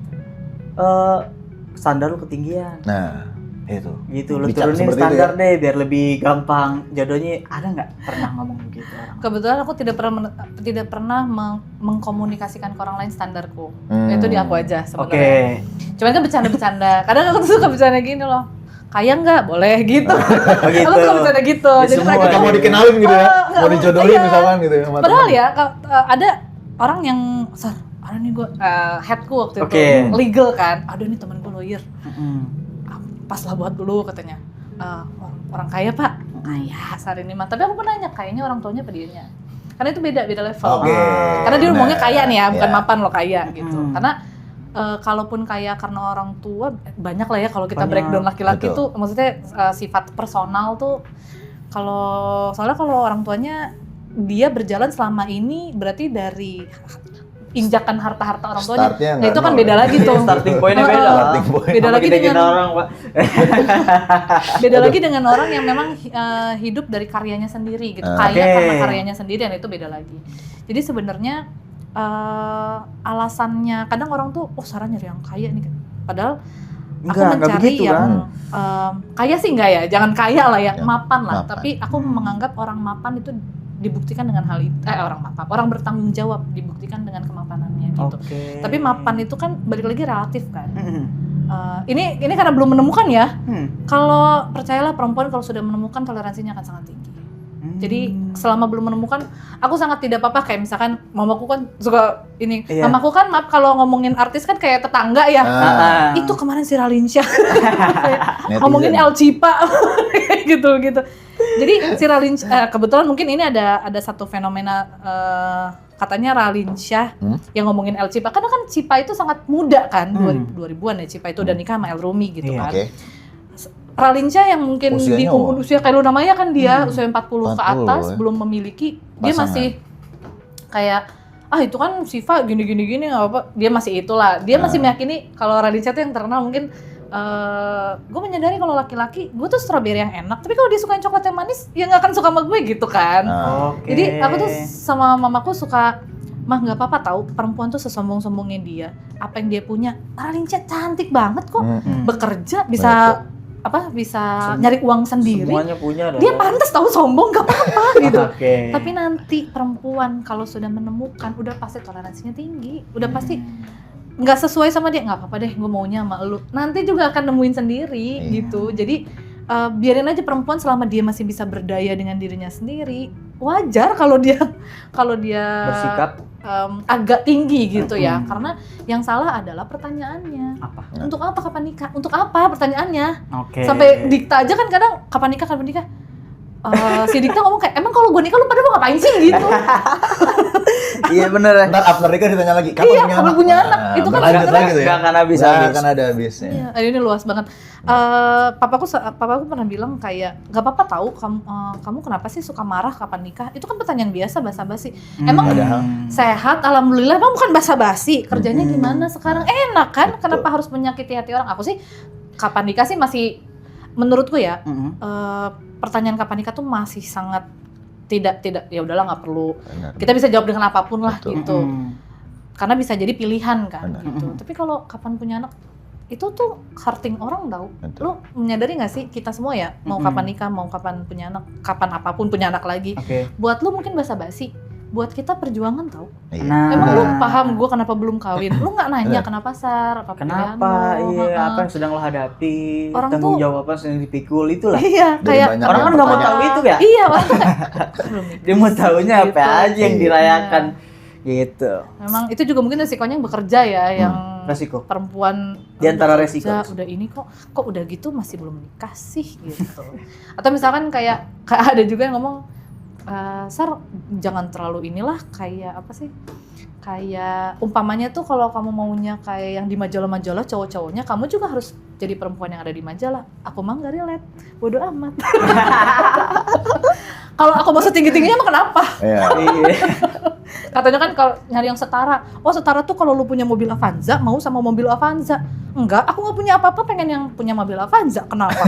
standar lu ketinggian. Nah, itu. Gitu, lu Dicap turunin seperti itu standar ya? deh biar lebih gampang jodohnya. Ada nggak pernah ngomong begitu orang? Kebetulan aku tidak pernah mengkomunikasikan ke orang lain standarku. Itu di aku aja sebenarnya. Oke. Cuman kan bercanda-bercanda. Kadang aku tuh suka bercanda gini loh. Kaya nggak? Boleh gitu. gitu. Aku suka bercanda gitu. Ya, Jadi semua mereka Kita mau dikenalin gitu ya? Mau dijodohin iya. misalkan gitu ya? sama Padahal temen. ya ada orang yang ada nih gue headku waktu itu Oke. legal kan. Aduh nih temen gue lawyer. Mm-mm. Pas lah buat dulu katanya. Orang kaya pak. Kaya saat ini mah. Tapi aku pernah nanya kayaknya orang tuanya apa dianya. Karena itu beda level. Oke. Karena dia ngomongnya Nah, kaya nih ya, bukan iya. mapan lo kaya gitu. Mm. Karena kalaupun kaya karena orang tua banyak lah ya kalau kita Banyak. breakdown laki-laki Betul. tuh maksudnya sifat personal tuh soalnya kalau orang tuanya dia berjalan selama ini berarti dari injakan harta-harta orang tuanya. Startnya Nah nggak itu kan nol. beda lagi tuh. Starting point-nya beda. Starting point. Beda Sama lagi kita-kita dengan orang, Pak. beda lagi dengan orang yang memang hidup dari karyanya sendiri gitu. Kaya Oke. karena karyanya sendiri dan itu beda lagi. Jadi sebenarnya alasannya kadang orang tuh Sarah nyari yang kaya nih kan. Padahal aku Enggak mencari begitu yang kan. kaya sih enggak ya, jangan kaya lah ya, Yang mapan lah. mapan. Tapi aku menganggap orang mapan itu dibuktikan dengan hal itu, orang bertanggung jawab dibuktikan dengan kemapanannya gitu. Oke. Tapi mapan itu kan balik lagi relatif kan. Mm-mm. Ini karena belum menemukan ya. Hmm. Kalau percayalah perempuan kalau sudah menemukan toleransinya akan sangat tinggi. Jadi selama belum menemukan, aku sangat tidak apa-apa kayak misalkan mamaku kan suka ini. Iya. Mamaku kan maaf kalau ngomongin artis kan kayak tetangga ya. Ah. Itu kemarin si Ralinsyah Netizen. ngomongin El Cipa gitu. Jadi si Ralinsyah kebetulan mungkin ini ada satu fenomena katanya Ralinsyah yang ngomongin El Cipa karena kan Cipa itu sangat muda kan 2000-an ya Cipa itu udah nikah sama El Rumi gitu kan. Oke. Ralinsyah yang mungkin Usianya, di umur usia kayak lu namanya kan dia usia 40 ke 40 atas ya. belum memiliki dia Pasangan. masih kayak itu kan Siva gini nggak apa dia masih itulah dia masih meyakini kalau Ralinsyah tuh yang terkenal mungkin gue menyadari kalau laki-laki gue tuh strawberry yang enak tapi kalau dia suka yang coklat yang manis ya nggak akan suka sama gue gitu kan. Oke. Jadi aku tuh sama mamaku suka mah nggak apa-apa tahu perempuan tuh sesombong-sombongnya dia apa yang dia punya Ralinsyah cantik banget kok bekerja bisa bisa nyari uang sendiri. Semuanya punya dah. Dia pantas tahu sombong, gak apa-apa gitu. Oke. Tapi nanti perempuan kalau sudah menemukan, udah pasti toleransinya tinggi, udah pasti nggak sesuai sama dia, nggak apa-apa deh, gue maunya sama lu. Nanti juga akan nemuin sendiri gitu. Jadi biarin aja perempuan selama dia masih bisa berdaya dengan dirinya sendiri. Wajar kalau dia Bersikap agak tinggi gitu ya. Karena yang salah adalah pertanyaannya. apa? Untuk apa kapan nikah? Untuk apa pertanyaannya? Oke. Sampai Dikta aja kan kadang kapan nikah? Si Dikta ngomong kayak, emang kalau gue nikah lu pada mau ngapain sih gitu? Iya bener ya. Ntar after nikah ditanya lagi, kapan punya anak? Itu kan berlanjut sebenarnya lagi tuh ya. Gak akan habis. Nggak akan ada habisnya. Iya, ini luas banget. Papaku pernah bilang kayak, gak apa-apa tahu kamu kenapa sih suka marah kapan nikah? Itu kan pertanyaan biasa, basa-basi. Emang Padahal sehat, alhamdulillah. Emang bukan basa-basi. Kerjanya gimana sekarang? Enak kan? Kenapa harus menyakiti hati orang? Aku sih kapan nikah sih masih, menurutku ya, pertanyaan kapan nikah tuh masih sangat tidak ya udahlah, nggak perlu. benar. Kita bisa jawab dengan apapun lah gitu. Mm-mm. Karena bisa jadi pilihan kan Benar. gitu. Tapi kalau kapan punya anak itu tuh hurting orang tau. Betul. Lu menyadari nggak sih, kita semua ya, mau kapan nikah, mau kapan punya anak, kapan apapun punya anak lagi. Oke. Buat lu mungkin basa-basi, buat kita perjuangan tau. Iya. Nah. Emang lu paham gue kenapa belum kawin? Lu nggak nanya kenapa Sar? Apa Kenapa? pilihan lu? Iya, Heeh. apa yang sedang lo hadapi? Orang Tanggung tuh- jawab apa yang dipikul itulah. Iya, Dari kayak banyak Orang yang kan nggak mau bertanya. tahu itu ya. Iya, orang tuh kayak, belum nikah. Dia mau tahunya apa Gitu. aja yang Iya. dirayakan. Gitu. Memang itu juga mungkin resikonya yang bekerja ya, yang Resiko. perempuan Di antara udah resiko. kerja, udah ini kok udah gitu masih belum nikah sih gitu. Atau misalkan kayak ada juga yang ngomong, Sar jangan terlalu inilah, kayak apa sih? Kayak umpamanya tuh kalau kamu maunya kayak yang di majalah-majalah cowok-cowoknya, kamu juga harus jadi perempuan yang ada di majalah. Aku mah nggak relate, bodo amat. Kalau aku mau setinggi-tingginya emang kenapa? Iya. Iya. Katanya kan kalau nyari yang setara. Oh setara tuh kalau lu punya mobil Avanza, mau sama mobil Avanza. Enggak, aku nggak punya apa-apa, pengen yang punya mobil Avanza. Kenapa?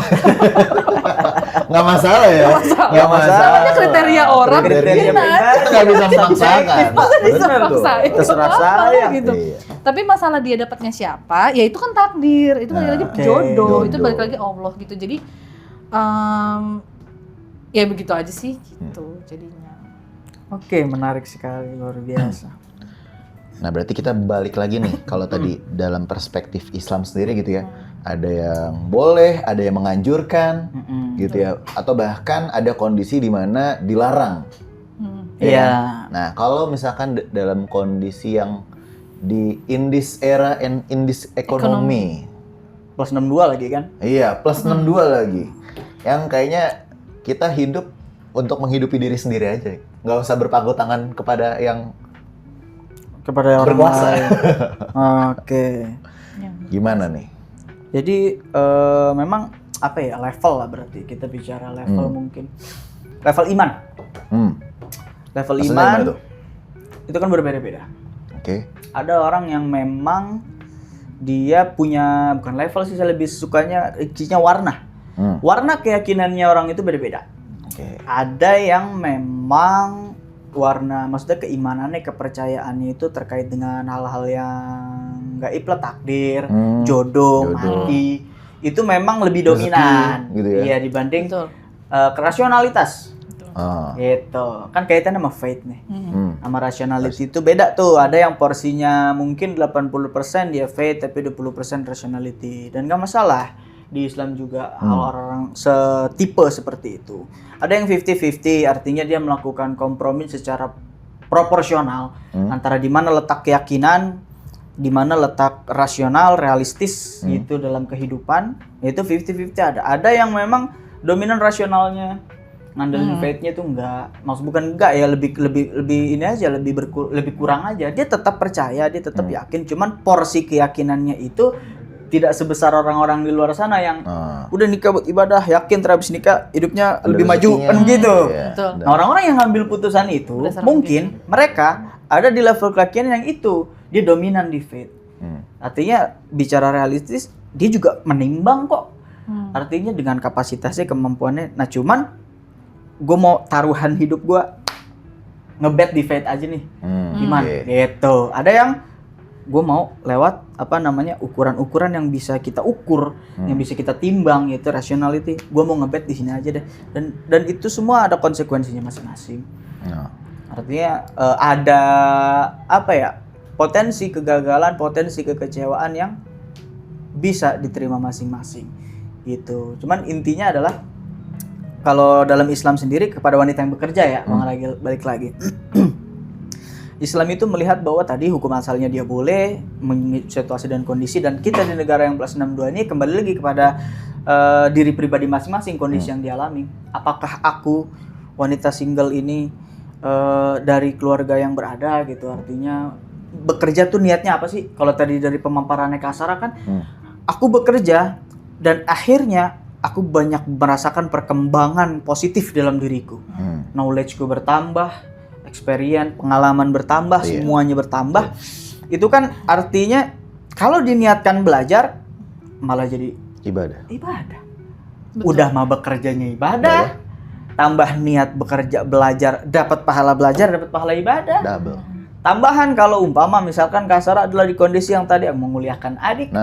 Nggak masalah ya. Nggak masalah. Namanya kriteria orang. Kriteria gimana? pribadi. Kita nggak bisa memaksakan. Masa bisa Betul. maksain? Terserah Apa saya. gitu. Iya. Tapi masalah dia dapatnya siapa, ya itu kan takdir. Itu balik lagi Oke, jodoh. Itu jodoh. balik lagi Allah gitu. Jadi ya begitu aja sih gitu jadinya. Oke, menarik sekali, luar biasa. Nah berarti kita balik lagi nih, kalau tadi dalam perspektif Islam sendiri gitu ya, ada yang boleh, ada yang menganjurkan, gitu ya, atau bahkan ada kondisi di mana dilarang. Iya. Nah kalau misalkan dalam kondisi yang in this era and in this economy, Plus 62 lagi kan? iya plus 62 lagi, yang kayaknya kita hidup untuk menghidupi diri sendiri aja, nggak usah berpangku tangan kepada yang Kepada orang berkuasa. lain. Oke. Gimana nih? Jadi memang apa ya, level lah berarti kita bicara level mungkin. Level iman. Level Maksudnya iman gimana tuh? itu kan berbeda-beda. Oke. Ada orang yang memang dia punya, bukan level sih, saya lebih sukanya isinya warna. Warna keyakinannya orang itu beda-beda. Oke. Ada yang memang warna, maksudnya keimanannya, kepercayaannya itu terkait dengan hal-hal yang gaib lah, takdir, jodoh, mati. Itu memang lebih Rezeki, dominan gitu ya? Iya, dibanding Betul. kerasionalitas. Ah. Gitu. Kan kaitannya sama faith nih. Sama Hmm. rationality itu beda tuh. Ada yang porsinya mungkin 80% dia faith tapi 20% rationality. Dan gak masalah. Di Islam juga orang-orang setipe seperti itu. Ada yang 50-50, artinya dia melakukan kompromi secara proporsional antara di mana letak keyakinan, di mana letak rasional, realistis gitu dalam kehidupan. Itu 50-50 ada. Ada yang memang dominan rasionalnya, ngandelin faith-nya itu enggak. Maksud bukan enggak ya, lebih ini aja, lebih kurang aja. Dia tetap percaya, dia tetap yakin, cuman porsi keyakinannya itu tidak sebesar orang-orang di luar sana yang udah nikah buat ibadah, yakin terhabis nikah hidupnya Ada lebih maju rezekinya. kan gitu. Iya. Betul. Nah, orang-orang yang ngambil putusan itu Berdasarkan mungkin mereka ada di level keyakinan yang itu, dia dominan di faith. Artinya bicara realistis, dia juga menimbang kok. Artinya dengan kapasitasnya, kemampuannya. Nah, cuman gue mau taruhan hidup gue ngebet di faith aja nih. Gimana? Oke. Gitu. Ada yang gue mau lewat ukuran-ukuran yang bisa kita ukur, yang bisa kita timbang, yaitu rationality. Gue mau ngebet di sini aja deh. Dan itu semua ada konsekuensinya masing-masing. Artinya ada potensi kegagalan, potensi kekecewaan yang bisa diterima masing-masing gitu. Cuman intinya adalah kalau dalam Islam sendiri kepada wanita yang bekerja ya, balik lagi. Islam itu melihat bahwa tadi hukum asalnya dia boleh mengikuti situasi dan kondisi, dan kita di negara yang plus 62 ini kembali lagi kepada diri pribadi masing-masing, kondisi yang dialami. Apakah aku wanita single ini dari keluarga yang berada gitu, artinya bekerja tuh niatnya apa sih? Kalau tadi dari pemaparannya Kak Sarah kan, aku bekerja dan akhirnya aku banyak merasakan perkembangan positif dalam diriku. Knowledge-ku bertambah, experience, pengalaman bertambah, semuanya bertambah. Itu kan artinya kalau diniatkan belajar malah jadi ibadah. Betul. Udah mah bekerjanya ibadah. Tambah niat bekerja belajar, dapat pahala belajar, dapat pahala ibadah. Double. Tambahan kalau umpama misalkan Kak Sarah adalah di kondisi yang tadi menguliakan adik,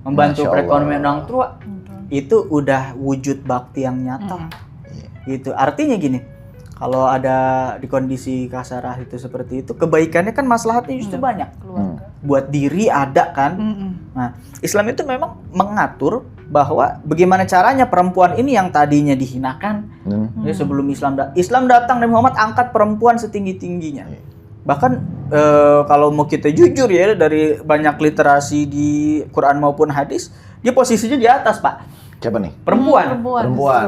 membantu perekonomian orang tua, itu udah wujud bakti yang nyata. Gitu. Artinya gini, kalau ada di kondisi Kak Sarah itu seperti itu, kebaikannya kan maslahatnya justru banyak. Buat diri ada kan. Nah, Islam itu memang mengatur bahwa bagaimana caranya perempuan ini yang tadinya dihinakan. Ya, sebelum Islam datang dan Muhammad angkat perempuan setinggi-tingginya. Bahkan kalau mau kita jujur ya, dari banyak literasi di Quran maupun hadis, dia posisinya di atas, Pak. Siapa nih? Perempuan,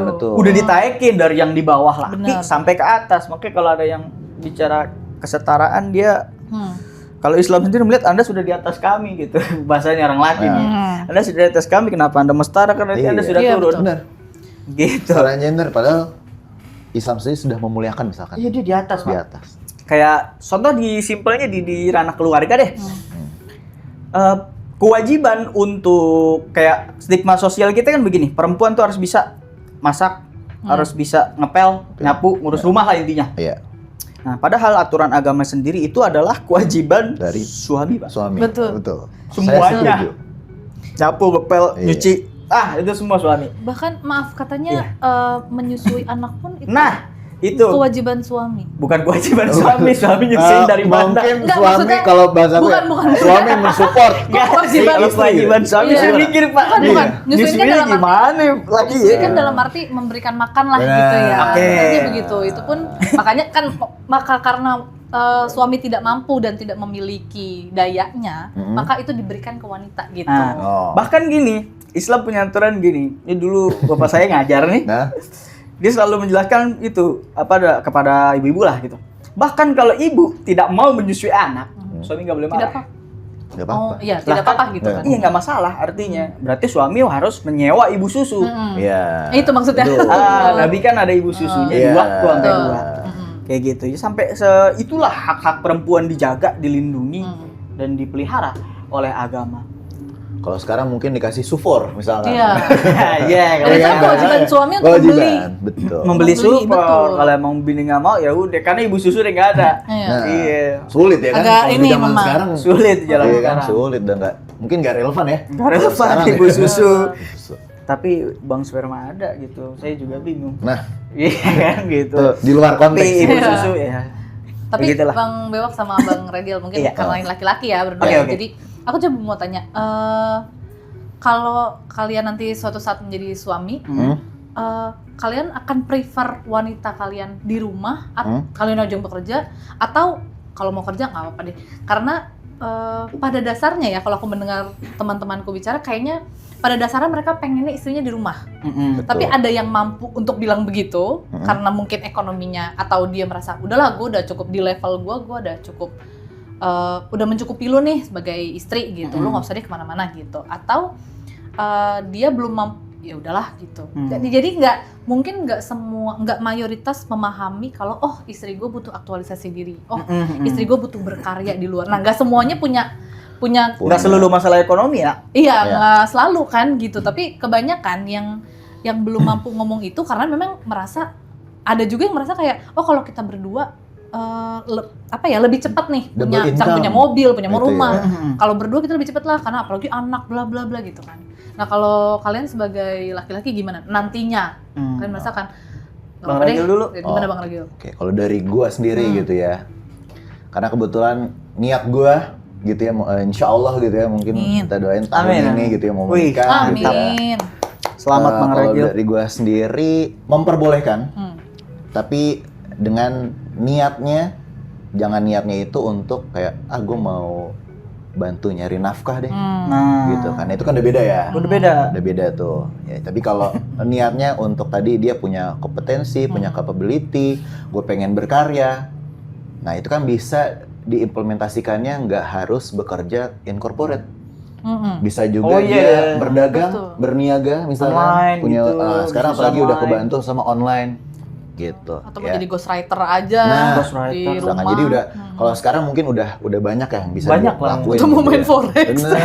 betul. Udah ditaikin dari yang di bawah laki Benar. sampai ke atas. Makanya kalau ada yang bicara kesetaraan, dia kalau Islam sendiri melihat Anda sudah di atas kami gitu. Bahasanya orang laki nih. Anda sudah di atas kami, kenapa Anda setara? Karena Anda sudah turun. Benar. Gitu. Soalnya gender, padahal Islam sendiri sudah memuliakan misalkan. Iya, dia di atas, Pak. Di atas. Kayak contoh di simpelnya di ranah keluarga deh. Kewajiban untuk kayak stigma sosial kita kan begini, perempuan tuh harus bisa masak, harus bisa ngepel, nyapu, ngurus rumah lah intinya. Iya. Nah, padahal aturan agama sendiri itu adalah kewajiban Dari suami, Pak. Suami. Betul. Semuanya. Saya setuju. Nyapu, ngepel, Iya. nyuci, itu semua suami. Bahkan maaf katanya menyusui anak pun itu Nah, itu kewajiban suami. bukan kewajiban suami nyusahin dari mana? Mungkin Enggak, suami maksudnya- kalau bahasa gue, bukan. suami mensupport. Nggak, kewajiban kalau istri. kewajiban suami Iya. saya mikir, Pak. Bukan. Nyusuin kan Nyusuinnya dalam arti- gimana lagi Justru ya? kan dalam arti memberikan makan lah Benar. gitu ya. Oke. Artinya begitu. Itu pun makanya kan karena suami tidak mampu dan tidak memiliki dayanya, maka itu diberikan ke wanita gitu. Nah, Oh. bahkan gini, Islam punya aturan gini. Ini dulu bapak saya ngajar nih. Nah, Dia selalu menjelaskan itu kepada ibu-ibu lah gitu. Bahkan kalau ibu tidak mau menyusui anak, suami nggak boleh Tidak marah. apa. nggak Oh apa-apa. iya, tidak apa-apa gitu kan. Iya, nggak masalah artinya. Berarti suami harus menyewa ibu susu. Iya. Itu maksudnya. Betul. Nabi kan ada ibu susunya Iya. dua, tuh sampai Betul. dua. Kayak gitu. Ya, sampai itulah hak-hak perempuan dijaga, dilindungi dan dipelihara oleh agama. Kalau sekarang mungkin dikasih sufor misalkan. Iya. Iya, Dan itu kan kewajiban suami untuk Kewajiban, membeli. betul. membeli Membeli, support. betul. Kalau emang bini nggak mau ya udah, karena ibu susu udah nggak ada. Iya. Nah, Iya. sulit ya kan? Agak Kalau di ini zaman memang. sekarang Sulit jalan iya kan, sekarang. sulit dan mungkin nggak relevan ya. Nggak relevan Sekarang ibu ya. susu. Tapi bang sperma ada gitu. Saya juga bingung. Nah, Iya kan gitu. tuh, di luar Tapi konteks. ibu Iya. susu ya. Tapi Begitulah. Bang Bewak sama Bang Redil mungkin Iya. karena laki-laki ya berdua. Oke. Jadi aku coba mau tanya, kalau kalian nanti suatu saat menjadi suami, kalian akan prefer wanita kalian di rumah, kalian aja yang bekerja, atau kalau mau kerja nggak apa-apa deh. Karena pada dasarnya ya, kalau aku mendengar teman-temanku bicara, kayaknya pada dasarnya mereka pengennya istrinya di rumah. Tapi ada yang mampu untuk bilang begitu, karena mungkin ekonominya, atau dia merasa, udahlah gue udah cukup di level gue udah cukup, udah mencukupi lu nih sebagai istri gitu, lu nggak usah deh kemana-mana gitu. Atau dia belum mampu, ya udahlah gitu. Jadi nggak mayoritas memahami kalau istri gue butuh aktualisasi diri, istri gue butuh berkarya di luar. Nah, nggak semuanya punya Nggak selalu masalah ekonomi ya. iya, nggak selalu kan gitu. Tapi kebanyakan yang belum mampu ngomong itu karena memang merasa, ada juga yang merasa kayak, kalau kita berdua lebih cepat nih Double punya, misalkan income. punya mobil, punya Itu rumah. ya. Kalau berdua kita lebih cepat lah, karena apalagi anak bla bla bla gitu kan. Nah kalau kalian sebagai laki-laki gimana nantinya? Kalian merasakan? Bang Ragil dulu. Gimana Bang Ragil? Oke, kalau dari gua sendiri gitu ya. Karena kebetulan niat gua gitu ya, insya Allah gitu ya, mungkin Amin. kita doain tahun Amin. ini gitu ya mau Wih, menikah gitu ya. Amin. Selamat Bang Kalau Ragil. dari gua sendiri memperbolehkan, tapi dengan niatnya, jangan niatnya itu untuk kayak gua mau bantu nyari nafkah deh, Nah, gitu kan. Itu kan udah beda ya. udah beda. Udah beda tuh. Ya, tapi kalau niatnya untuk tadi dia punya kompetensi, punya capability, gue pengen berkarya. Nah, itu kan bisa diimplementasikannya nggak harus bekerja in corporate. Bisa juga Oh, iya. dia berdagang, Betul. berniaga misalnya. Online Punya gitu, sekarang bisnis apalagi udah online. kebantu sama online gitu. Atau mau ya. jadi ghostwriter aja Nah, ghostwriter. di Misalkan, rumah. jadi udah kalau sekarang mungkin udah banyak yang bisa Banyak lah. dilakuin. Atau mau gitu main ya. forex. Bener.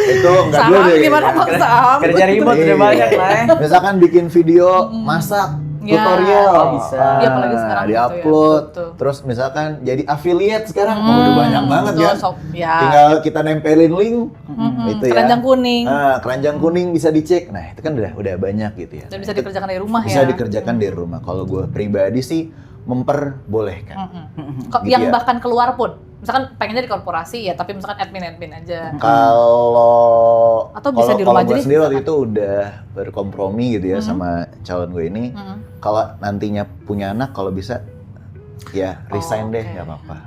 Itu enggak Saham dulu deh. gimana Bang Saham? Kerja remote udah Iya. banyak lah ya. Misalkan bikin video masak, Ya. tutorial, Oh, bisa. Iya, apalagi sekarang gitu ya. diupload. Betul. Terus misalkan jadi affiliate sekarang, udah banyak banget ya. Ya. Tinggal kita nempelin link, itu ya. Keranjang kuning. Keranjang kuning bisa dicek. Nah itu kan udah banyak gitu ya. Dan bisa dikerjakan dari rumah Bisa ya. dikerjakan di rumah. Kalau gue pribadi sih memperbolehkan. Gitu Yang ya. bahkan keluar pun. Misalkan pengennya di korporasi ya, tapi misalkan admin aja. Kalau Atau bisa di rumah kalau aja gue deh, sendiri waktu misalkan. itu udah berkompromi gitu ya sama calon gue ini. Kalau nantinya punya anak, kalau bisa ya resign deh, oke. nggak apa-apa.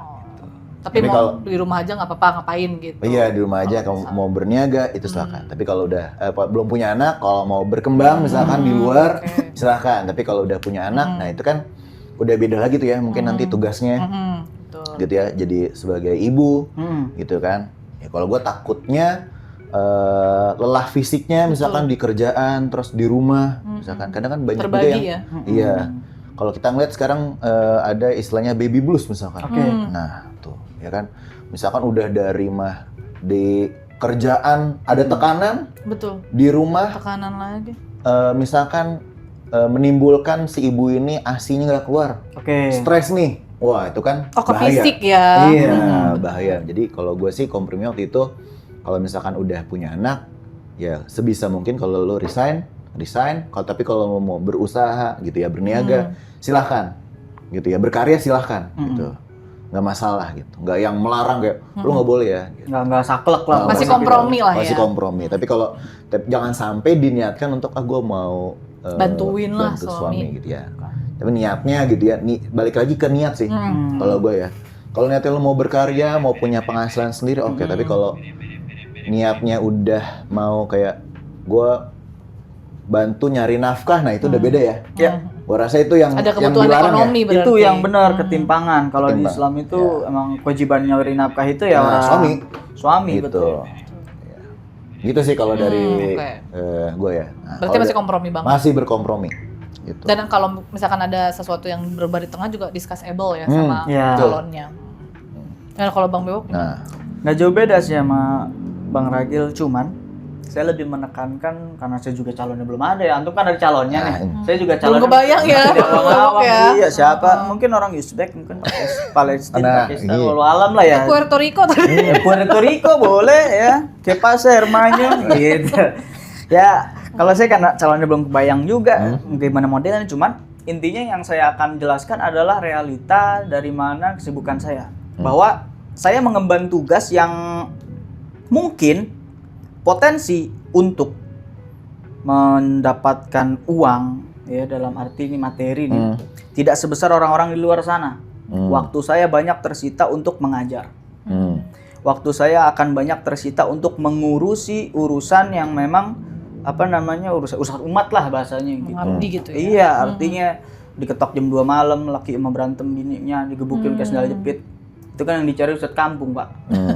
Tapi Tapi mau kalau- di rumah aja nggak apa-apa, ngapain gitu. Iya di rumah aja, Kalau kamu mau berniaga itu silakan. Tapi kalau udah belum punya anak, kalau mau berkembang misalkan di luar, oke. silakan. Tapi kalau udah punya anak, nah itu kan udah beda lagi tuh ya. Mungkin nanti tugasnya Betul. gitu ya, jadi sebagai ibu gitu kan. Ya kalau gue takutnya lelah fisiknya misalkan di kerjaan, terus di rumah misalkan. Kadang kan banyak juga Terbagi yang ya. iya. Kalau kita ngeliat sekarang ada istilahnya baby blues misalkan. Oke. Nah, tuh, ya kan. Misalkan udah dari di kerjaan ada tekanan, Betul. di rumah Tekanan lagi. misalkan menimbulkan si ibu ini ASI-nya nggak keluar. Oke. Stres nih. Wah, itu kan Oh, ke bahaya. fisik ya. Iya, bahaya. Jadi kalau gue sih kompromi waktu itu, kalau misalkan udah punya anak, ya sebisa mungkin kalau lo resign. Tapi kalau lo mau berusaha gitu ya, berniaga, silahkan. Gitu ya, berkarya silahkan. Gitu. Nggak masalah gitu. Nggak yang melarang kayak, lo nggak boleh ya. Gitu. Nggak saklek lah. Masih kompromi lah Masih ya. kompromi. Tapi kalau jangan sampai diniatkan untuk gue mau Bantuin lah bantu suami. gitu ya. Tapi niatnya gitu ya, balik lagi ke niat sih. Kalau gue ya, kalau niatnya lo mau berkarya, mau punya penghasilan sendiri, oke. Tapi kalau niatnya udah mau kayak gue bantu nyari nafkah, nah itu udah beda ya. Ya. Gue rasa itu yang Ada yang kebutuhan dilarang ekonomi ya. berarti. Itu yang benar ketimpangan. Kalau di Ketimbang. Islam itu emang kewajiban nyari nafkah itu ya Nah, orang suami Gitu. betul. Ya. Gitu sih kalau dari oke. gue ya. Nah, Berarti kalau masih kompromi banget. Masih berkompromi. Gitu. Dan kalau misalkan ada sesuatu yang berubah di tengah juga discussable ya sama ya. calonnya. Dan kalau Bang Bewok, Nah, Nggak jauh beda sih sama Bang Ragil, cuman saya lebih menekankan karena saya juga calonnya belum ada ya. Antum kan dari calonnya nih. Saya juga belum calonnya. kebayang ya. Tidak Bang Bewok pengawang. ya. Iya, siapa? Mungkin orang Uzbek, mungkin Palestina, Nah, Pakistan, iya. walau alam lah ya. Puerto Rico tadi. Puerto Rico boleh ya. Que pasa hermano gitu. Ya, kalau saya karena calonnya belum kebayang juga gimana modelnya, cuman intinya yang saya akan jelaskan adalah realita dari mana kesibukan saya. Bahwa saya mengemban tugas yang mungkin potensi untuk mendapatkan uang ya dalam arti ini materi nih tidak sebesar orang-orang di luar sana. Waktu saya banyak tersita untuk mengajar. Waktu saya akan banyak tersita untuk mengurusi urusan yang memang urusan umat lah bahasanya gitu. Mengabdi gitu ya. Iya, artinya diketok jam 2 malam, laki mau berantem bininya, digebukin ke sendal jepit. Itu kan yang dicari ustadz kampung, Pak.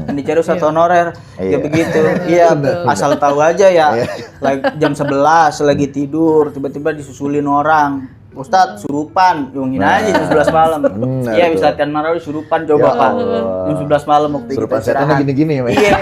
Yang dicari ustadz honorer. Ya Iya. begitu. Iya, asal tahu aja ya. Lagi jam 11 lagi tidur, tiba-tiba disusulin orang. Ustadz surupan, yungin aja jam 11 malam. Iya, bisa latihan marawis surupan coba Ya Pak. Allah. Jam 11 malam waktu Surupan kita setannya istirahat. gini-gini ya, Mas. Iya.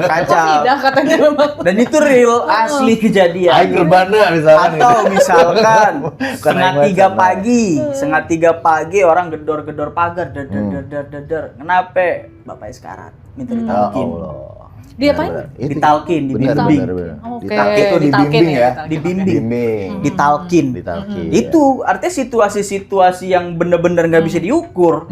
Kacau. Tidak katanya memang. Dan itu real asli kejadian. Aing rebana misalkan. Atau misalkan Bukan setengah aing 3 wacana. pagi, setengah 3 pagi orang gedor-gedor pagar, der. Kenapa? Bapaknya sekarat, minta Ya ditalkin. Allah. Dia apain? Benar-benar. Itu- Ditalkin, benar, dibimbing. benar. Oke, Ditalkin itu ditalkin dibimbing ya, ya. ditalkin. Dibimbing. Bimbing. Ditalkin. Ditalkin. Itu artinya situasi-situasi yang bener-bener nggak bisa diukur.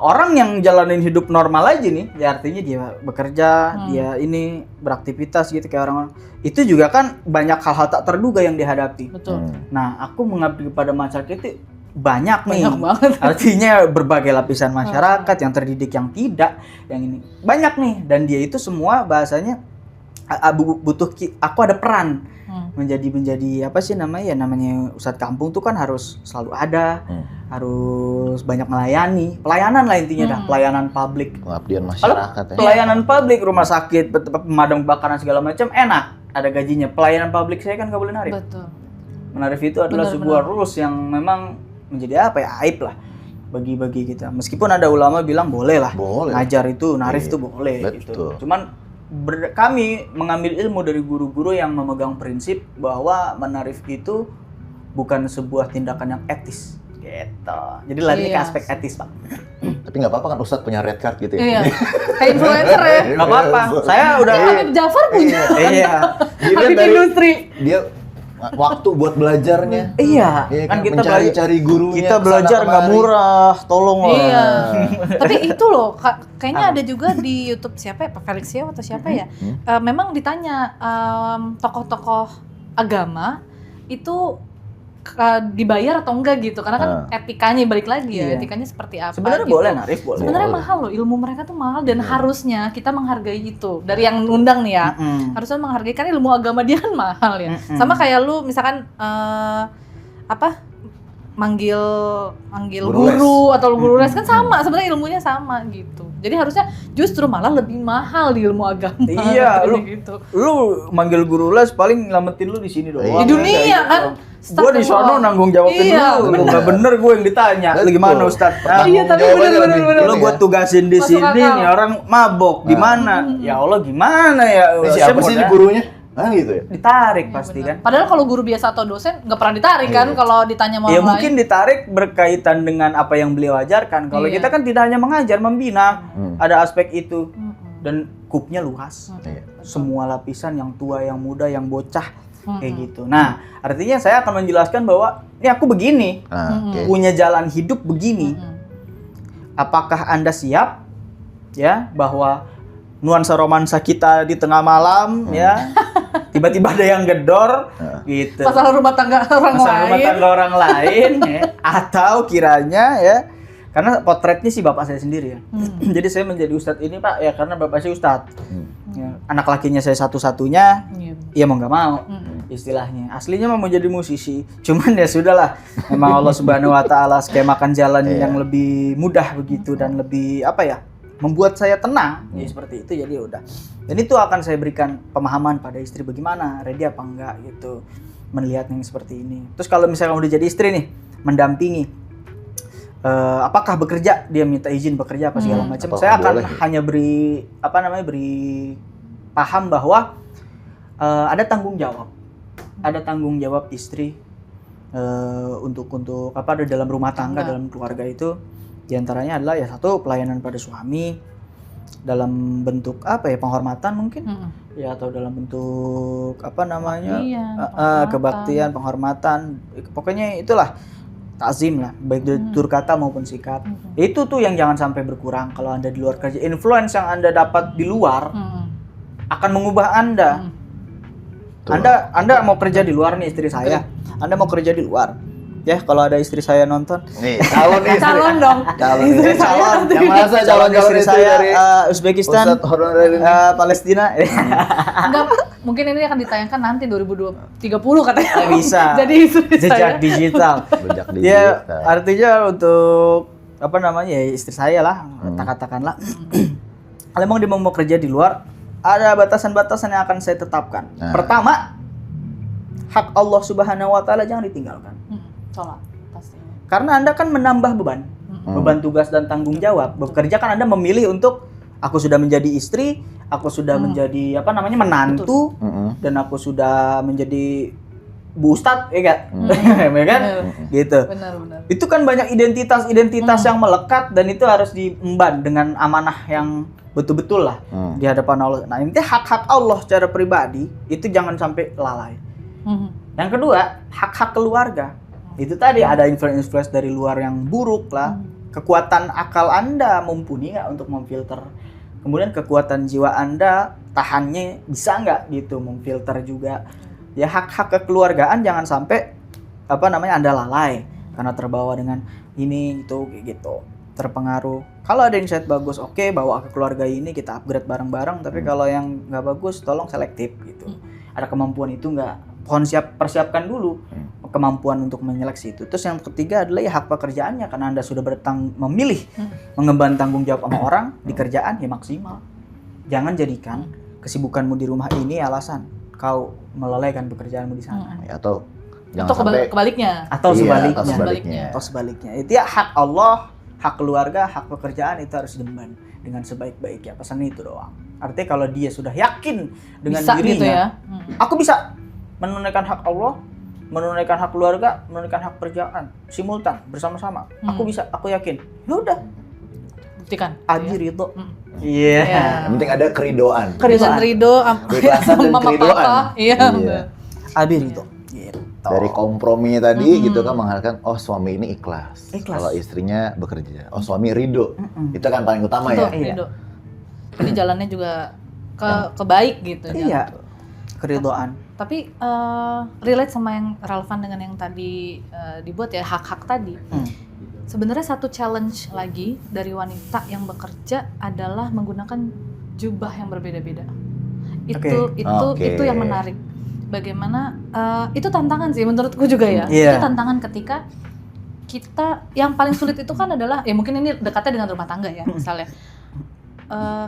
Orang yang jalanin hidup normal aja nih, ya artinya dia bekerja, dia ini beraktivitas gitu kayak orang-orang. Itu juga kan banyak hal-hal tak terduga yang dihadapi. Betul. Nah, aku mengabdi kepada masyarakat itu banyak nih. Banyak banget. Artinya berbagai lapisan masyarakat yang terdidik, yang tidak, yang ini banyak nih. Dan dia itu semua bahasanya aku ada peran menjadi apa sih namanya ya, namanya ustadz kampung tuh kan harus selalu ada, harus banyak melayani, pelayanan lah intinya dah, pelayanan publik. Pengabdian Kalau masyarakat ya. pelayanan publik, rumah sakit, pemadam kebakaran segala macam enak, ada gajinya. Pelayanan publik saya kan nggak boleh narif. Betul. Menarif itu adalah sebuah rules yang memang menjadi apa ya, aib lah bagi kita. Meskipun ada ulama bilang boleh lah, Boleh. ngajar itu narif Iya, itu boleh betul. gitu. Cuman kami mengambil ilmu dari guru-guru yang memegang prinsip bahwa menarif itu bukan sebuah tindakan yang etis gitu. Jadi lari ke Iya. aspek etis, Pak. Tapi nggak apa-apa kan Ustadz punya red card gitu ya. Iya. Kayak influencer ya. Nggak apa-apa. Saya udah Habib Jafar punya. iya. Dia kan Habib dari industri. dia waktu buat belajarnya. Iya, Iya kan kita mencari-cari gurunya. kita kesana belajar nggak kemari. murah, tolong lah. Iya. Tapi itu loh, kayaknya ada juga di YouTube siapa ya, Pak Felix Yeo atau siapa ya? Memang ditanya tokoh-tokoh agama itu dibayar atau enggak gitu, karena kan etikanya balik lagi ya, Iya. etikanya seperti apa? Sebenarnya gitu. boleh narif, boleh. Sebenarnya mahal loh, ilmu mereka tuh mahal dan harusnya kita menghargai itu. Dari yang ngundang nih ya, harusnya menghargai, karena ilmu agama dia kan mahal ya. Sama kayak lu misalkan manggil Guru guru atau guru les kan sama, sebenarnya ilmunya sama gitu. Jadi harusnya justru malah lebih mahal di ilmu agama. Iya, lu gitu. lu manggil guru les paling nyelamatin lu di sini doang. Di dunia kan. Gua di sono nanggung jawabin Iya, lu. Lu nggak bener gue yang ditanya. Lu gimana Ustaz? Iya, tapi bener. Lu gua tugasin di Masuk sini akal. nih orang mabok. Di mana? Ya Allah gimana ya? Siapa sih ini gurunya? Ah gitu ya. Ditarik pasti kan. Padahal kalau guru biasa atau dosen nggak pernah ditarik kan kalau ditanya sama Ya orang mungkin lain. ditarik berkaitan dengan apa yang beliau ajarkan. Kalau Iya. kita kan tidak hanya mengajar, membina. Ada aspek itu. Dan kupnya luas. Iya. Semua lapisan, yang tua, yang muda, yang bocah, kayak gitu. Nah, artinya saya akan menjelaskan bahwa ini aku begini, Oke. punya jalan hidup begini. Apakah Anda siap ya bahwa nuansa romansa kita di tengah malam ya tiba-tiba ada yang gedor gitu. Masalah rumah tangga orang Masalah rumah lain. tangga orang lain ya. Atau kiranya ya, karena potretnya sih bapak saya sendiri ya. Jadi saya menjadi ustadz ini Pak ya karena bapak saya ustadz. Ya, anak lakinya saya satu-satunya, Iya. ya mau nggak mau istilahnya. Aslinya mau jadi musisi, cuman ya sudahlah. Memang Allah Subhanahu Wa Taala skemakan jalan yang lebih mudah begitu dan lebih apa ya, membuat saya tenang. Ya seperti itu, jadi udah. Dan itu akan saya berikan pemahaman pada istri bagaimana, ready apa enggak gitu melihat yang seperti ini. Terus kalau misalnya udah jadi istri nih, mendampingi, apakah bekerja, dia minta izin bekerja apa segala macam, Apakah saya akan boleh? hanya beri beri paham bahwa ada tanggung jawab istri untuk di dalam rumah tangga, dalam keluarga itu. Diantaranya adalah ya satu, pelayanan pada suami dalam bentuk apa ya, penghormatan mungkin ya, atau dalam bentuk apa namanya, kebaktian, penghormatan, pokoknya itulah takzim lah, baik dari tutur kata maupun sikap. Itu tuh yang jangan sampai berkurang. Kalau Anda di luar kerja, influence yang Anda dapat di luar akan mengubah Anda. Anda mau kerja di luar nih, istri saya. Anda mau kerja di luar. Ya, kalau ada istri saya nonton. Nih, calon istri. Calon dong. Calon Istri istri. saya nanti. Yang masa calon-calon istri istri saya dari Uzbekistan, Ustadz honorer ini? Palestina. Enggak, mungkin ini akan ditayangkan nanti 2030 katanya. Bisa. Jadi istri Jejak saya. digital. Jejak Ya, digital. artinya untuk apa namanya ya, istri saya lah, katakanlah. Kalau emang dia mau kerja di luar, ada batasan-batasan yang akan saya tetapkan. Pertama, hak Allah Subhanahu wa taala jangan ditinggalkan. Sholat pastinya. Karena Anda kan menambah beban. Beban tugas dan tanggung jawab. Bekerja kan Anda memilih untuk aku sudah menjadi istri, aku sudah menjadi menantu, dan aku sudah menjadi Bu Ustadz, ya kan? Ya kan? Gitu. Benar. Itu kan banyak identitas yang melekat dan itu harus diemban dengan amanah yang betul-betul lah di hadapan Allah. Nah, intinya hak-hak Allah secara pribadi itu jangan sampai lalai. Yang kedua, hak-hak keluarga. Itu tadi ada influence dari luar yang buruk lah. Kekuatan akal Anda mumpuni nggak untuk memfilter? Kemudian kekuatan jiwa Anda tahannya bisa nggak gitu memfilter juga? Ya hak-hak kekeluargaan jangan sampai Anda lalai karena terbawa dengan ini itu kayak gitu, terpengaruh. Kalau ada insight bagus, oke, bawa ke keluarga ini kita upgrade bareng-bareng. Tapi kalau yang nggak bagus, tolong selektif gitu. Ada kemampuan itu nggak? Pohon persiapkan dulu kemampuan untuk menyeleksi itu. Terus yang ketiga adalah ya hak pekerjaannya, karena Anda sudah memilih mengemban tanggung jawab sama orang di kerjaan, ya maksimal. Jangan jadikan kesibukanmu di rumah ini alasan kau melalaikan pekerjaanmu di sana. Atau jangan Atau sampai kebaliknya. Atau sebaliknya. Atau sebaliknya. Itu ya hak Allah, hak keluarga, hak pekerjaan itu harus diemban dengan sebaik-baiknya. Pesan itu doang. Artinya kalau dia sudah yakin dengan bisa dirinya, gitu ya. Aku bisa menunaikan hak Allah, menunaikan hak keluarga, menunaikan hak pekerjaan simultan bersama-sama. Aku bisa, aku yakin. Ya udah, Buktikan. Aji ridho. Iya. yang penting ada keridoan. Keridhaan ridho Keikhlasan dan mama keridoan. papa. Iya. Abi ridho. Gitu. Dari komprominya tadi gitu kan mengharapkan suami ini ikhlas. Ikhlas. Kalau istrinya bekerja. Suami ridho. Itu kan paling utama Betul, ya. ridho. Jadi jalannya juga ke baik gitu. Iya. Keridoan. Tapi relate sama yang relevan dengan yang tadi dibuat ya, hak-hak tadi. Sebenarnya satu challenge lagi dari wanita yang bekerja adalah menggunakan jubah yang berbeda-beda. Itu yang menarik. Bagaimana itu tantangan sih menurutku juga ya. Yeah. Itu tantangan ketika kita yang paling sulit itu kan adalah ya mungkin ini dekatnya dengan rumah tangga ya misalnya.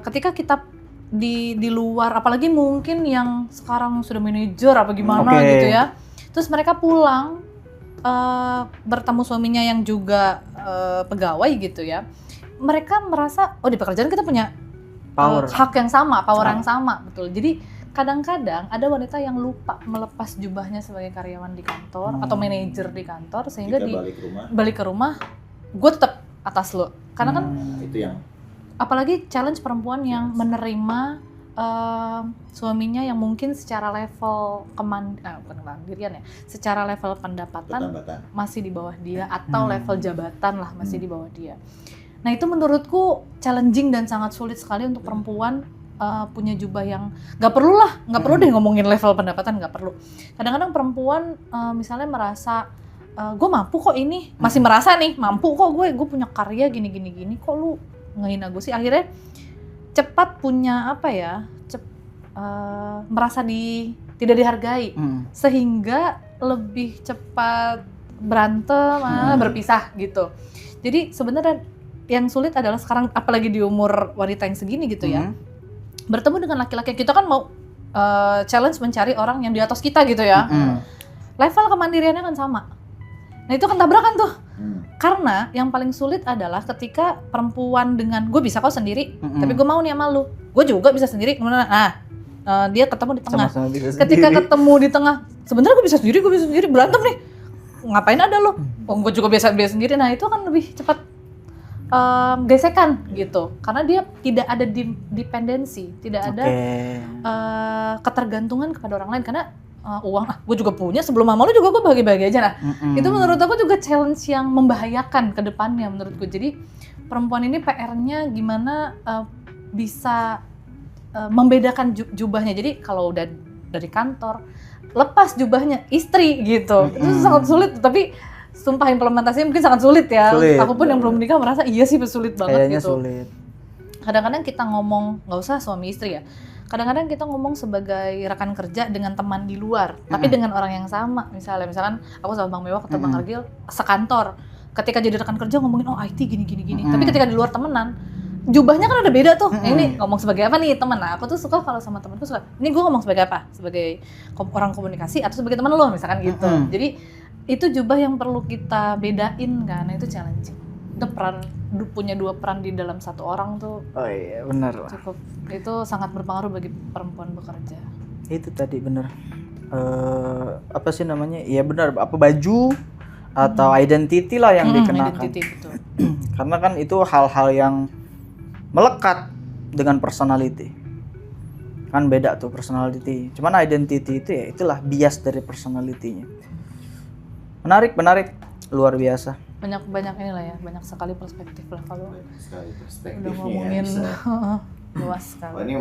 Ketika kita di luar, apalagi mungkin yang sekarang sudah manajer apa gimana gitu ya, terus mereka pulang bertemu suaminya yang juga pegawai gitu ya, mereka merasa di pekerjaan kita punya hak yang sama, power yang sama, betul. Jadi kadang-kadang ada wanita yang lupa melepas jubahnya sebagai karyawan di kantor atau manajer di kantor, sehingga balik ke rumah gue tetap atas lo, karena kan itu yang apalagi challenge perempuan yang menerima suaminya yang mungkin secara level bukan kemandirian ya, secara level pendapatan masih di bawah dia atau level jabatan lah masih di bawah dia. Nah itu menurutku challenging dan sangat sulit sekali untuk perempuan punya jubah yang nggak perlu deh ngomongin level pendapatan, nggak perlu. Kadang-kadang perempuan misalnya merasa gue mampu kok ini, masih merasa nih mampu kok gue punya karya gini kok lu ngehina gue sih. Akhirnya cepat punya merasa tidak dihargai, sehingga lebih cepat berantem, berpisah gitu. Jadi sebenarnya yang sulit adalah sekarang, apalagi di umur wanita yang segini gitu ya, bertemu dengan laki-laki. Kita kan mau challenge mencari orang yang di atas kita gitu ya, level kemandiriannya kan sama. Nah itu kan tabrakan tuh. Karena yang paling sulit adalah ketika perempuan dengan gue bisa kok sendiri, tapi gue mau nih sama lu, gue juga bisa sendiri. Dia ketemu di tengah. Ketika ketemu di tengah, sebenarnya gue bisa sendiri, berantem nih. Ngapain ada lu? Gue juga biasa sendiri. Nah itu kan lebih cepat gesekan gitu. Karena dia tidak ada dependensi, tidak ada ketergantungan kepada orang lain. Karena uang, gue juga punya, sebelum sama lu juga gue bagi-bagi aja. Nah itu menurut aku juga challenge yang membahayakan ke depannya menurutku. Jadi perempuan ini PR-nya gimana bisa membedakan jubahnya. Jadi kalau udah dari kantor, lepas jubahnya istri gitu. Itu sangat sulit, tapi sumpah implementasinya mungkin sangat sulit ya. Aku pun yang belum menikah merasa iya sih sulit banget. Kayaknya gitu. Sulit. Kadang-kadang kita ngomong, nggak usah suami istri ya, kadang-kadang kita ngomong sebagai rekan kerja dengan teman di luar, tapi dengan orang yang sama. Misalkan aku sama Bang Mewah atau Bang Argil sekantor, ketika jadi rekan kerja ngomongin IT gini. Tapi ketika di luar temenan, jubahnya kan udah beda tuh. Ini ngomong sebagai apa nih teman? Nah, aku tuh suka kalau sama temanku suka. Ini gue ngomong sebagai apa? Sebagai orang komunikasi atau sebagai teman lo misalkan gitu. Jadi itu jubah yang perlu kita bedain kan. Itu challenging. Itu punya 2 peran di dalam satu orang tuh. Oh iya, benar lah. Cukup itu sangat berpengaruh bagi perempuan bekerja. Itu tadi benar. Apa sih namanya? Iya benar, apa baju atau identity lah yang dikenakan. Identity, betul. Karena kan itu hal-hal yang melekat dengan personality. Kan beda tuh personality. Cuman identity itu ya itulah bias dari personality-nya. Menarik, luar biasa. Banyak inilah ya, banyak sekali perspektif lah kalau Sekali udah perspektifnya ngomongin ya, bisa. luas sekali. Oh, ini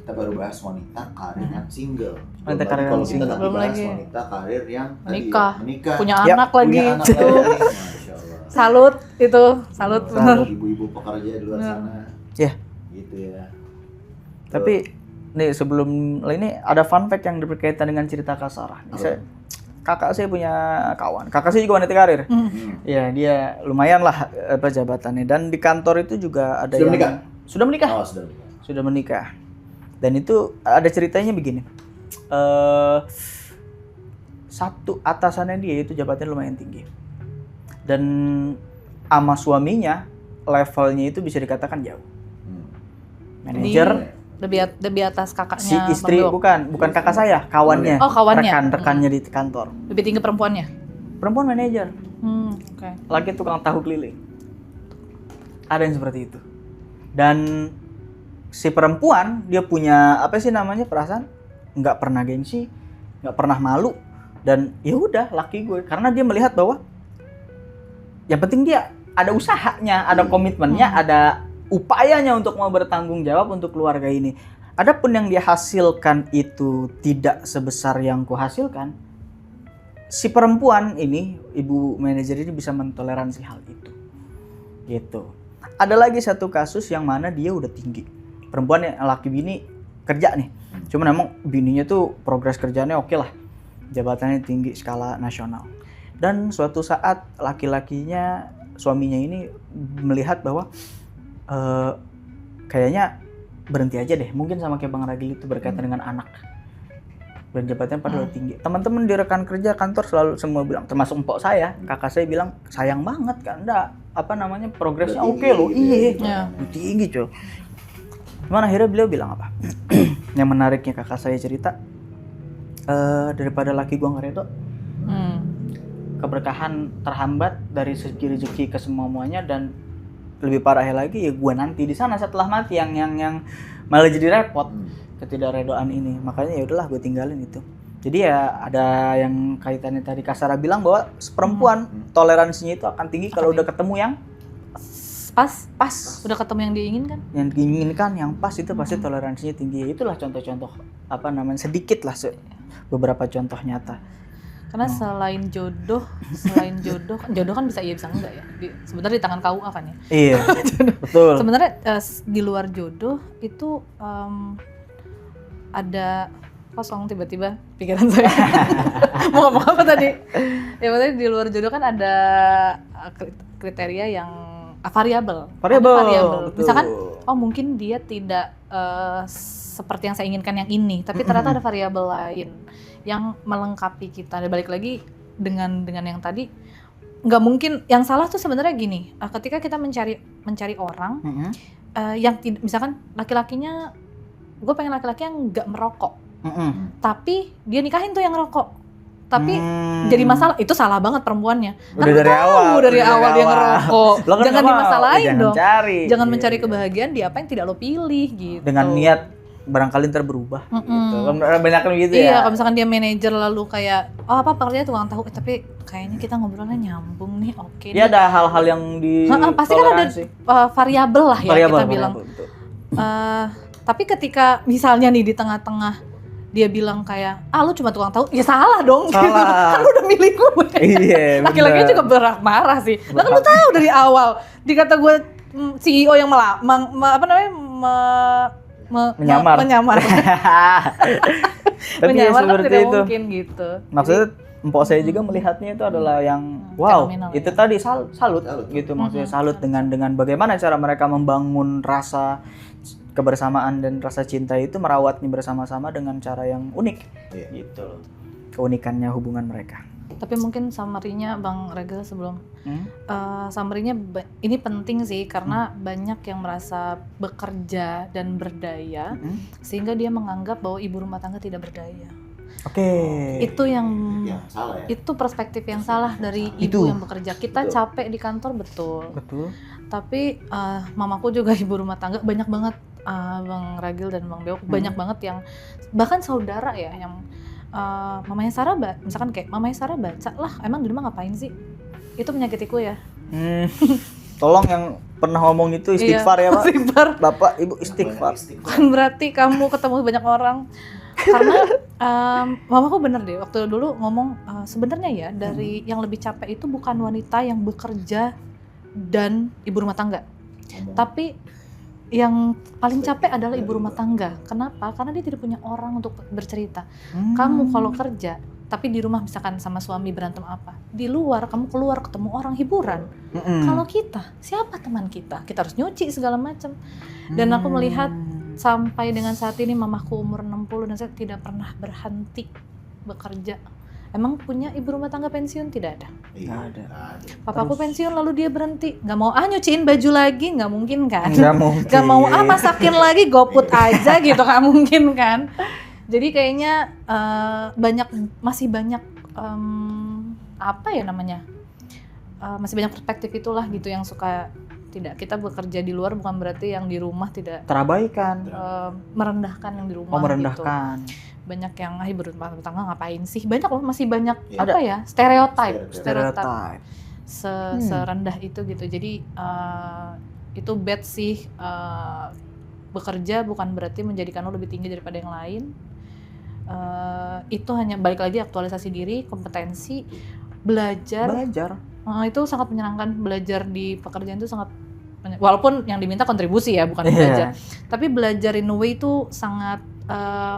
kita baru bahas wanita karir yang single. Wanita Belum karir lagi yang kalau single. kita Belum bahas lagi. wanita karir yang tadi Menikah. ya, menikah. Punya Yap, anak lagi. Punya anak Itu lagi. Masya Allah. salut itu, salut bener. Ibu-ibu pekerja di luar sana. Ya. Gitu ya. Tapi nih sebelum ini ada fun fact yang berkaitan dengan cerita Kak Sarah. Kakak saya punya kawan. Kakak saya juga wanita karir. Ya, dia lumayan lah apa jabatannya, dan di kantor itu juga ada Sudah yang menikah? Sudah menikah. Oh, sudah menikah. Sudah menikah. Dan itu ada ceritanya begini. Satu atasannya dia itu jabatannya lumayan tinggi. Dan sama suaminya levelnya itu bisa dikatakan jauh. Manajer, Lebih atas kakaknya. si istri Bang Dok. bukan kakak saya, kawannya. Oh, kawannya. Rekannya di kantor. Lebih tinggi perempuannya. Perempuan manajer, Oke. laki tukang tahu keliling. Ada yang seperti itu. Dan si perempuan dia punya apa sih namanya perasaan nggak pernah gengsi, nggak pernah malu, dan ya udah laki gue karena dia melihat bahwa yang penting dia ada usahanya, ada komitmennya, ada upayanya untuk mau bertanggung jawab untuk keluarga ini. Adapun yang dia hasilkan itu tidak sebesar yang kuhasilkan, si perempuan ini, ibu manajer ini bisa mentoleransi hal itu. Gitu. Ada lagi satu kasus yang mana dia udah tinggi. Perempuan yang laki bini kerja nih. Cuman emang bininya tuh progres kerjanya oke lah. Jabatannya tinggi skala nasional. Dan suatu saat laki-lakinya, suaminya ini melihat bahwa kayaknya berhenti aja deh. Mungkin sama kayak Bang Ragil itu berkaitan dengan anak. Dan jabatannya padahal tinggi. Teman-teman di rekan kerja kantor selalu semua bilang, termasuk empok saya, kakak saya bilang sayang banget kan, enggak apa namanya progresnya Udah oke tinggi loh, gitu iya, ya. tinggi coy. Cuman akhirnya beliau bilang apa? Yang menariknya kakak saya cerita, daripada laki gua nggak redo, keberkahan terhambat dari segi rezeki ke semuanya, dan lebih parahnya lagi ya gua nanti di sana setelah mati yang malah jadi repot ketidakredoan ini. Makanya ya udahlah gue tinggalin itu. Jadi ya ada yang kaitannya tadi Kak Sarah bilang bahwa perempuan toleransinya itu akan tinggi kalau udah ketemu yang Pas. Udah ketemu yang diinginkan. yang diinginkan, yang pas, itu pasti toleransinya tinggi. Itulah contoh-contoh apa namanya, sedikit lah beberapa contoh nyata. Karena selain jodoh kan bisa iya bisa enggak ya. Sebenarnya di tangan KUA kan ya. Iya. Betul. Sebenarnya di luar jodoh itu ada kosong tiba-tiba pikiran saya. Mau ngomong apa tadi? Ya maksudnya di luar jodoh kan ada kriteria yang variabel. Variabel, betul. Misalkan mungkin dia tidak seperti yang saya inginkan yang ini, tapi ternyata ada variabel lain yang melengkapi kita. Dan balik lagi dengan yang tadi, nggak mungkin yang salah tuh sebenarnya gini, ketika kita mencari orang yang tidak, misalkan laki-lakinya, gue pengen laki-laki yang nggak merokok, tapi dia nikahin tuh yang rokok, tapi jadi masalah, itu salah banget perempuannya. Udah dari awal dia ngerokok, jangan dimasalahin dong. Jangan Iya, mencari iya. kebahagiaan di apa yang tidak lo pilih gitu. Dengan niat barangkali ntar berubah gitu. Banyak kan gitu ya. Iya, kalau misalkan dia manajer lalu kayak pekerjanya tukang tahu, tapi kayaknya kita ngobrolnya nyambung nih, oke. Dia ada hal-hal yang di pasti kan ada variabel lah ya, variabel, kita bilang. betul. Tapi ketika misalnya nih di tengah-tengah dia bilang kayak, lu cuma tukang tahu, ya salah dong. Salah. Gitu. Kan lu udah milih gue. Iya, Laki-lakinya juga marah sih. Lah kan lu tahu dari awal dikata gue CEO yang menyamar. Tapi ya menyamar kan seperti tidak itu. mungkin gitu. Maksudnya empok saya juga melihatnya itu adalah yang wow, fenomenal itu ya. tadi salut gitu maksudnya salut dengan bagaimana cara mereka membangun rasa kebersamaan dan rasa cinta itu, merawatnya bersama-sama dengan cara yang unik. Iya. Gitu loh. Keunikannya hubungan mereka. Tapi mungkin summary-nya Bang Regal sebelum summary-nya ini penting sih karena banyak yang merasa bekerja dan berdaya sehingga dia menganggap bahwa ibu rumah tangga tidak berdaya. Oke. Itu yang salah ya. itu perspektif yang salah dari ibu yang bekerja. Kita capek di kantor betul. Tapi mamaku juga ibu rumah tangga, banyak banget Bang Ragil dan Bang Beok, banyak banget yang bahkan saudara ya yang mamanya Sarah misalkan kayak mamanya Sarah baca lah, emang di rumah ngapain sih? Itu menyakitiku ya. Tolong yang pernah ngomong itu istighfar ya Pak. Istighfar. Bapak Ibu istighfar. Bukan berarti kamu ketemu banyak orang. Karena mamaku bener deh waktu dulu ngomong sebenarnya ya dari yang lebih capek itu bukan wanita yang bekerja dan ibu rumah tangga. Tapi yang paling capek adalah ibu rumah tangga. Kenapa? Karena dia tidak punya orang untuk bercerita. Kamu kalau kerja, tapi di rumah misalkan sama suami berantem apa, di luar kamu keluar ketemu orang hiburan. Kalau kita, siapa teman kita? Kita harus nyuci segala macam. Dan aku melihat sampai dengan saat ini mamaku umur 60 dan saya tidak pernah berhenti bekerja. Emang punya ibu rumah tangga pensiun? Tidak ada. Nggak ada. Papaku pensiun lalu dia berhenti. Nggak mau nyuciin baju lagi, nggak mungkin kan? Nggak mungkin. Nggak mau masakin lagi, GoFood aja gitu, nggak mungkin kan? Jadi kayaknya masih banyak apa ya namanya? Masih banyak perspektif itulah gitu yang suka tidak, kita bekerja di luar bukan berarti yang di rumah tidak terabaikan, merendahkan yang di rumah. merendahkan. Gitu. Banyak yang ibu rumah tangga ngapain sih? Banyak loh, masih banyak apa ya? Stereotype. Serendah itu gitu. Jadi itu bad sih. Bekerja bukan berarti menjadikan lo lebih tinggi daripada yang lain. Itu hanya balik lagi aktualisasi diri, kompetensi, belajar. Itu sangat menyenangkan, belajar di pekerjaan itu sangat, walaupun yang diminta kontribusi ya, bukan belajar. Tapi belajar in a way itu sangat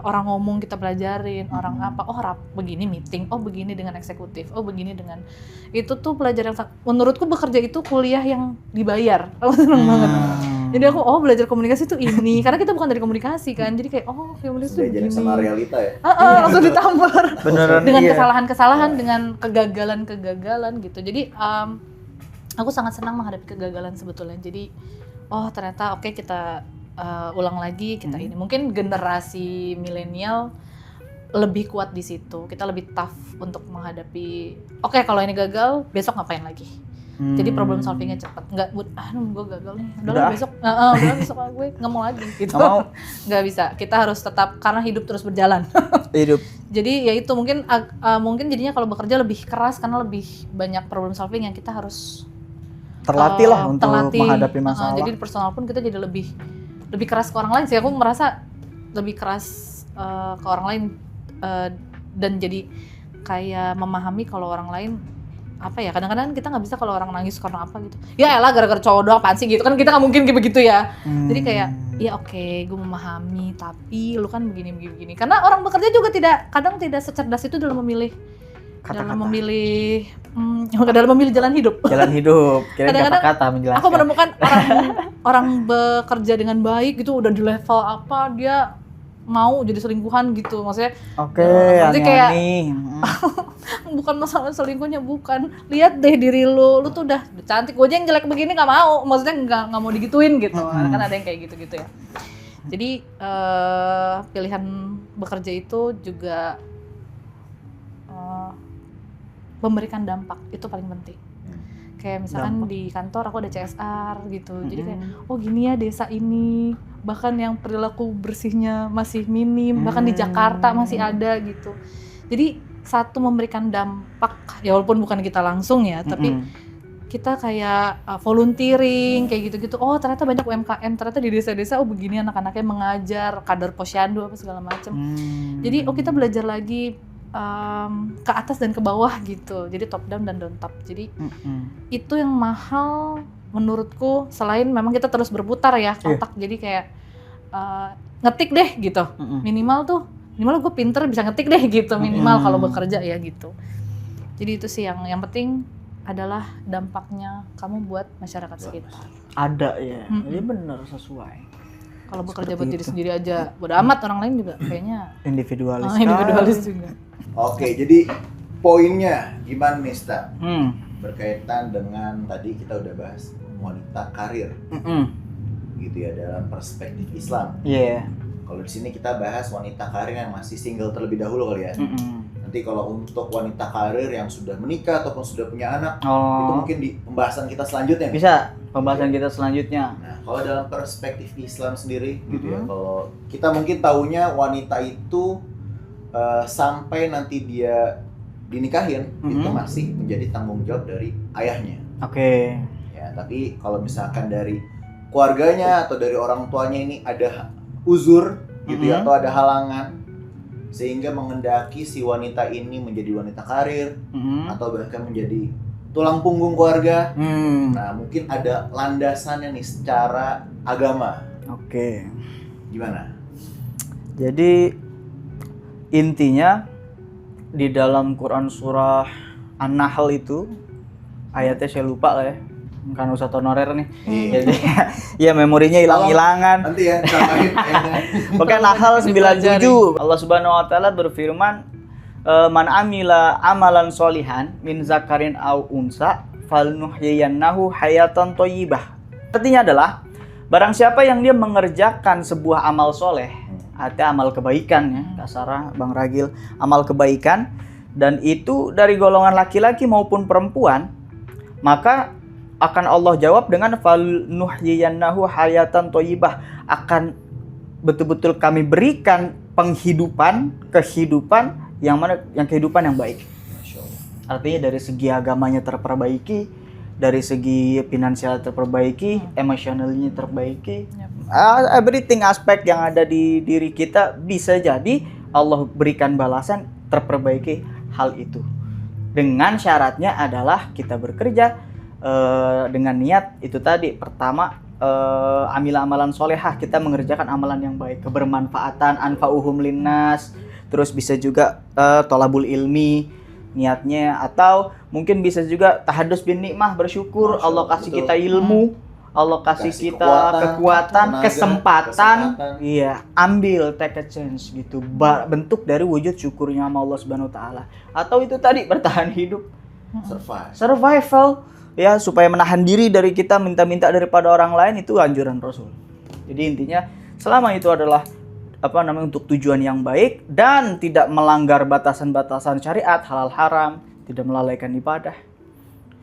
orang ngomong kita pelajarin, orang apa, begini meeting, begini dengan eksekutif, begini dengan itu tuh pelajaran yang menurutku bekerja itu kuliah yang dibayar. Seneng banget. Jadi aku belajar komunikasi tuh ini karena kita bukan dari komunikasi kan, jadi kayak komunikasi tuh begini. Sama realita ya. Langsung ditampar. Beneran, dengan kesalahan-kesalahan, dengan kegagalan-kegagalan gitu. Jadi aku sangat senang menghadapi kegagalan sebetulnya. Jadi ternyata kita ulang lagi, kita ini mungkin generasi milenial lebih kuat di situ. Kita lebih tough untuk menghadapi. Kalau ini gagal, besok ngapain lagi? Jadi problem solvingnya cepat. Nggak, gue gagal nih. Udah besok gue nggak mau lagi. Gitu. Nggak bisa. Kita harus tetap karena hidup terus berjalan. Jadi ya itu mungkin jadinya kalau bekerja lebih keras karena lebih banyak problem solving yang kita harus terlatih lah untuk menghadapi masalah. Jadi di personal pun kita jadi lebih keras ke orang lain sih. Aku merasa lebih keras ke orang lain dan jadi kayak memahami kalau orang lain apa ya, kadang-kadang kita nggak bisa kalau orang nangis karena apa gitu. Ya elah gara-gara cowok doang apaan sih gitu kan, kita nggak mungkin kayak begitu ya. Jadi kayak ya gue memahami tapi lu kan begini. Karena orang bekerja juga kadang tidak secerdas itu dalam memilih dalam memilih jalan hidup. Kadang-kadang kata-kata menjelaskan. Aku menemukan orang bekerja dengan baik gitu, udah di level apa dia mau jadi selingkuhan gitu, maksudnya. Jadi kayak bukan masalah selingkuhnya, bukan. Lihat deh diri lu tuh udah cantik, gue aja yang jelek begini nggak mau, maksudnya nggak mau digituin gitu. Kan ada yang kayak gitu ya. Jadi pilihan bekerja itu juga memberikan dampak, itu paling penting. Kayak misalkan di kantor aku ada CSR gitu, jadi kayak gini ya desa ini, bahkan yang perilaku bersihnya masih minim, bahkan di Jakarta masih ada gitu. Jadi satu memberikan dampak, ya walaupun bukan kita langsung ya, tapi kita kayak volunteering kayak gitu-gitu. Ternyata banyak UMKM, ternyata di desa-desa begini anak-anaknya mengajar, kadar posyandu apa segala macam. Jadi kita belajar lagi ke atas dan ke bawah gitu, jadi top down dan down top. Jadi itu yang mahal menurutku, selain memang kita terus berputar ya otak. Jadi kayak ngetik deh gitu, minimal gue pinter bisa ngetik deh gitu, minimal kalau bekerja ya gitu. Jadi itu sih yang penting adalah dampaknya kamu buat masyarakat sekitar. Ada ya, ini benar sesuai. Kalau bekerja Seperti buat diri itu. sendiri aja, bodo amat orang lain juga kayaknya Individualis. individualis juga. Oke, jadi poinnya gimana nih, Sta? Hmm. Berkaitan dengan tadi kita udah bahas wanita karir, gitu ya, dalam perspektif Islam. Iya. Kalau di sini kita bahas wanita karir yang masih single terlebih dahulu kali ya. Nanti kalau untuk wanita karir yang sudah menikah ataupun sudah punya anak, itu Oh, mungkin di pembahasan kita selanjutnya. bisa pembahasan kita selanjutnya. Nah, kalau dalam perspektif Islam sendiri, gitu ya, kalau kita mungkin taunya wanita itu sampai nanti dia dinikahin, itu masih menjadi tanggung jawab dari ayahnya. Oke. Ya, tapi kalau misalkan dari keluarganya atau dari orang tuanya ini ada uzur, gitu ya, atau ada halangan, sehingga mengendaki si wanita ini menjadi wanita karir atau bahkan menjadi tulang punggung keluarga. Nah, mungkin ada landasannya nih secara agama. Oke. Gimana? Jadi intinya di dalam Quran surah An-Nahl itu ayatnya saya lupa lah ya, kan Ustadz honorer nih. Jadi ya memorinya hilang-hilangan. Nanti ya, tambahin kayaknya. Pokoknya Nahl 97 Allah Subhanahu wa taala berfirman, man amila amalan solihan min zakarin au unsa falnuhyiyannahu hayatan thayyibah. Artinya adalah barang siapa yang dia mengerjakan sebuah amal soleh, artinya amal kebaikan ya, kasarnya Bang Ragil, amal kebaikan, dan itu dari golongan laki-laki maupun perempuan, maka akan Allah jawab dengan falnuhyiyannahu hayatan thayyibah, akan betul-betul kami berikan kehidupan yang mana, yang kehidupan yang baik. Artinya dari segi agamanya terperbaiki, dari segi finansial terperbaiki, emosionalnya terperbaiki, everything aspek yang ada di diri kita bisa jadi Allah berikan balasan terperbaiki hal itu. Dengan syaratnya adalah kita bekerja dengan niat itu tadi. Pertama, amil amalan solehah, kita mengerjakan amalan yang baik, kebermanfaatan, anfa'uhum linnas. Terus bisa juga tolabul ilmi niatnya, atau mungkin bisa juga tahadus bin nikmah, bersyukur Allah kasih kita ilmu, Allah kasih kita kekuatan, tenaga, kesempatan. Iya, ambil, take a chance gitu. Bentuk dari wujud syukurnya sama Allah Subhanahu wa taala. Atau itu tadi bertahan hidup, survival ya, supaya menahan diri dari kita minta-minta daripada orang lain, itu anjuran Rasul. Jadi intinya selama itu adalah untuk tujuan yang baik dan tidak melanggar batasan-batasan syariat, halal haram, tidak melalaikan ibadah,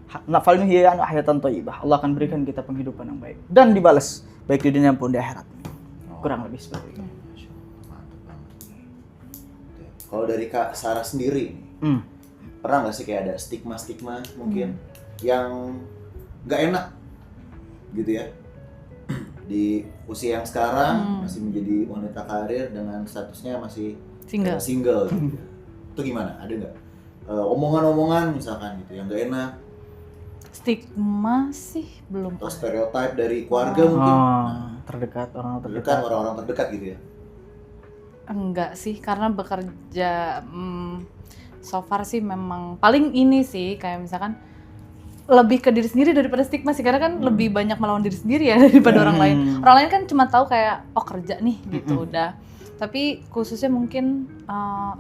hayatan thayyibah, Allah akan berikan kita penghidupan yang baik dan dibalas baik di dunia maupun di akhirat. Kurang lebih seperti itu. Mantap banget. Kalau dari Kak Sarah sendiri, pernah nggak sih kayak ada stigma-stigma mungkin yang nggak enak gitu ya di usia yang sekarang, masih menjadi wanita karir dengan statusnya masih single gitu. Itu gimana? Ada nggak omongan-omongan misalkan gitu yang nggak enak? Stigma sih belum. Atau stereotip dari keluarga mungkin? Terdekat, orang Terdekat, orang-orang terdekat gitu ya? Enggak sih, karena bekerja so far sih memang paling ini sih kayak misalkan lebih ke diri sendiri daripada stigma sih, karena kan lebih banyak melawan diri sendiri ya daripada orang lain. Orang lain kan cuma tahu kayak oh kerja nih gitu udah. Tapi khususnya mungkin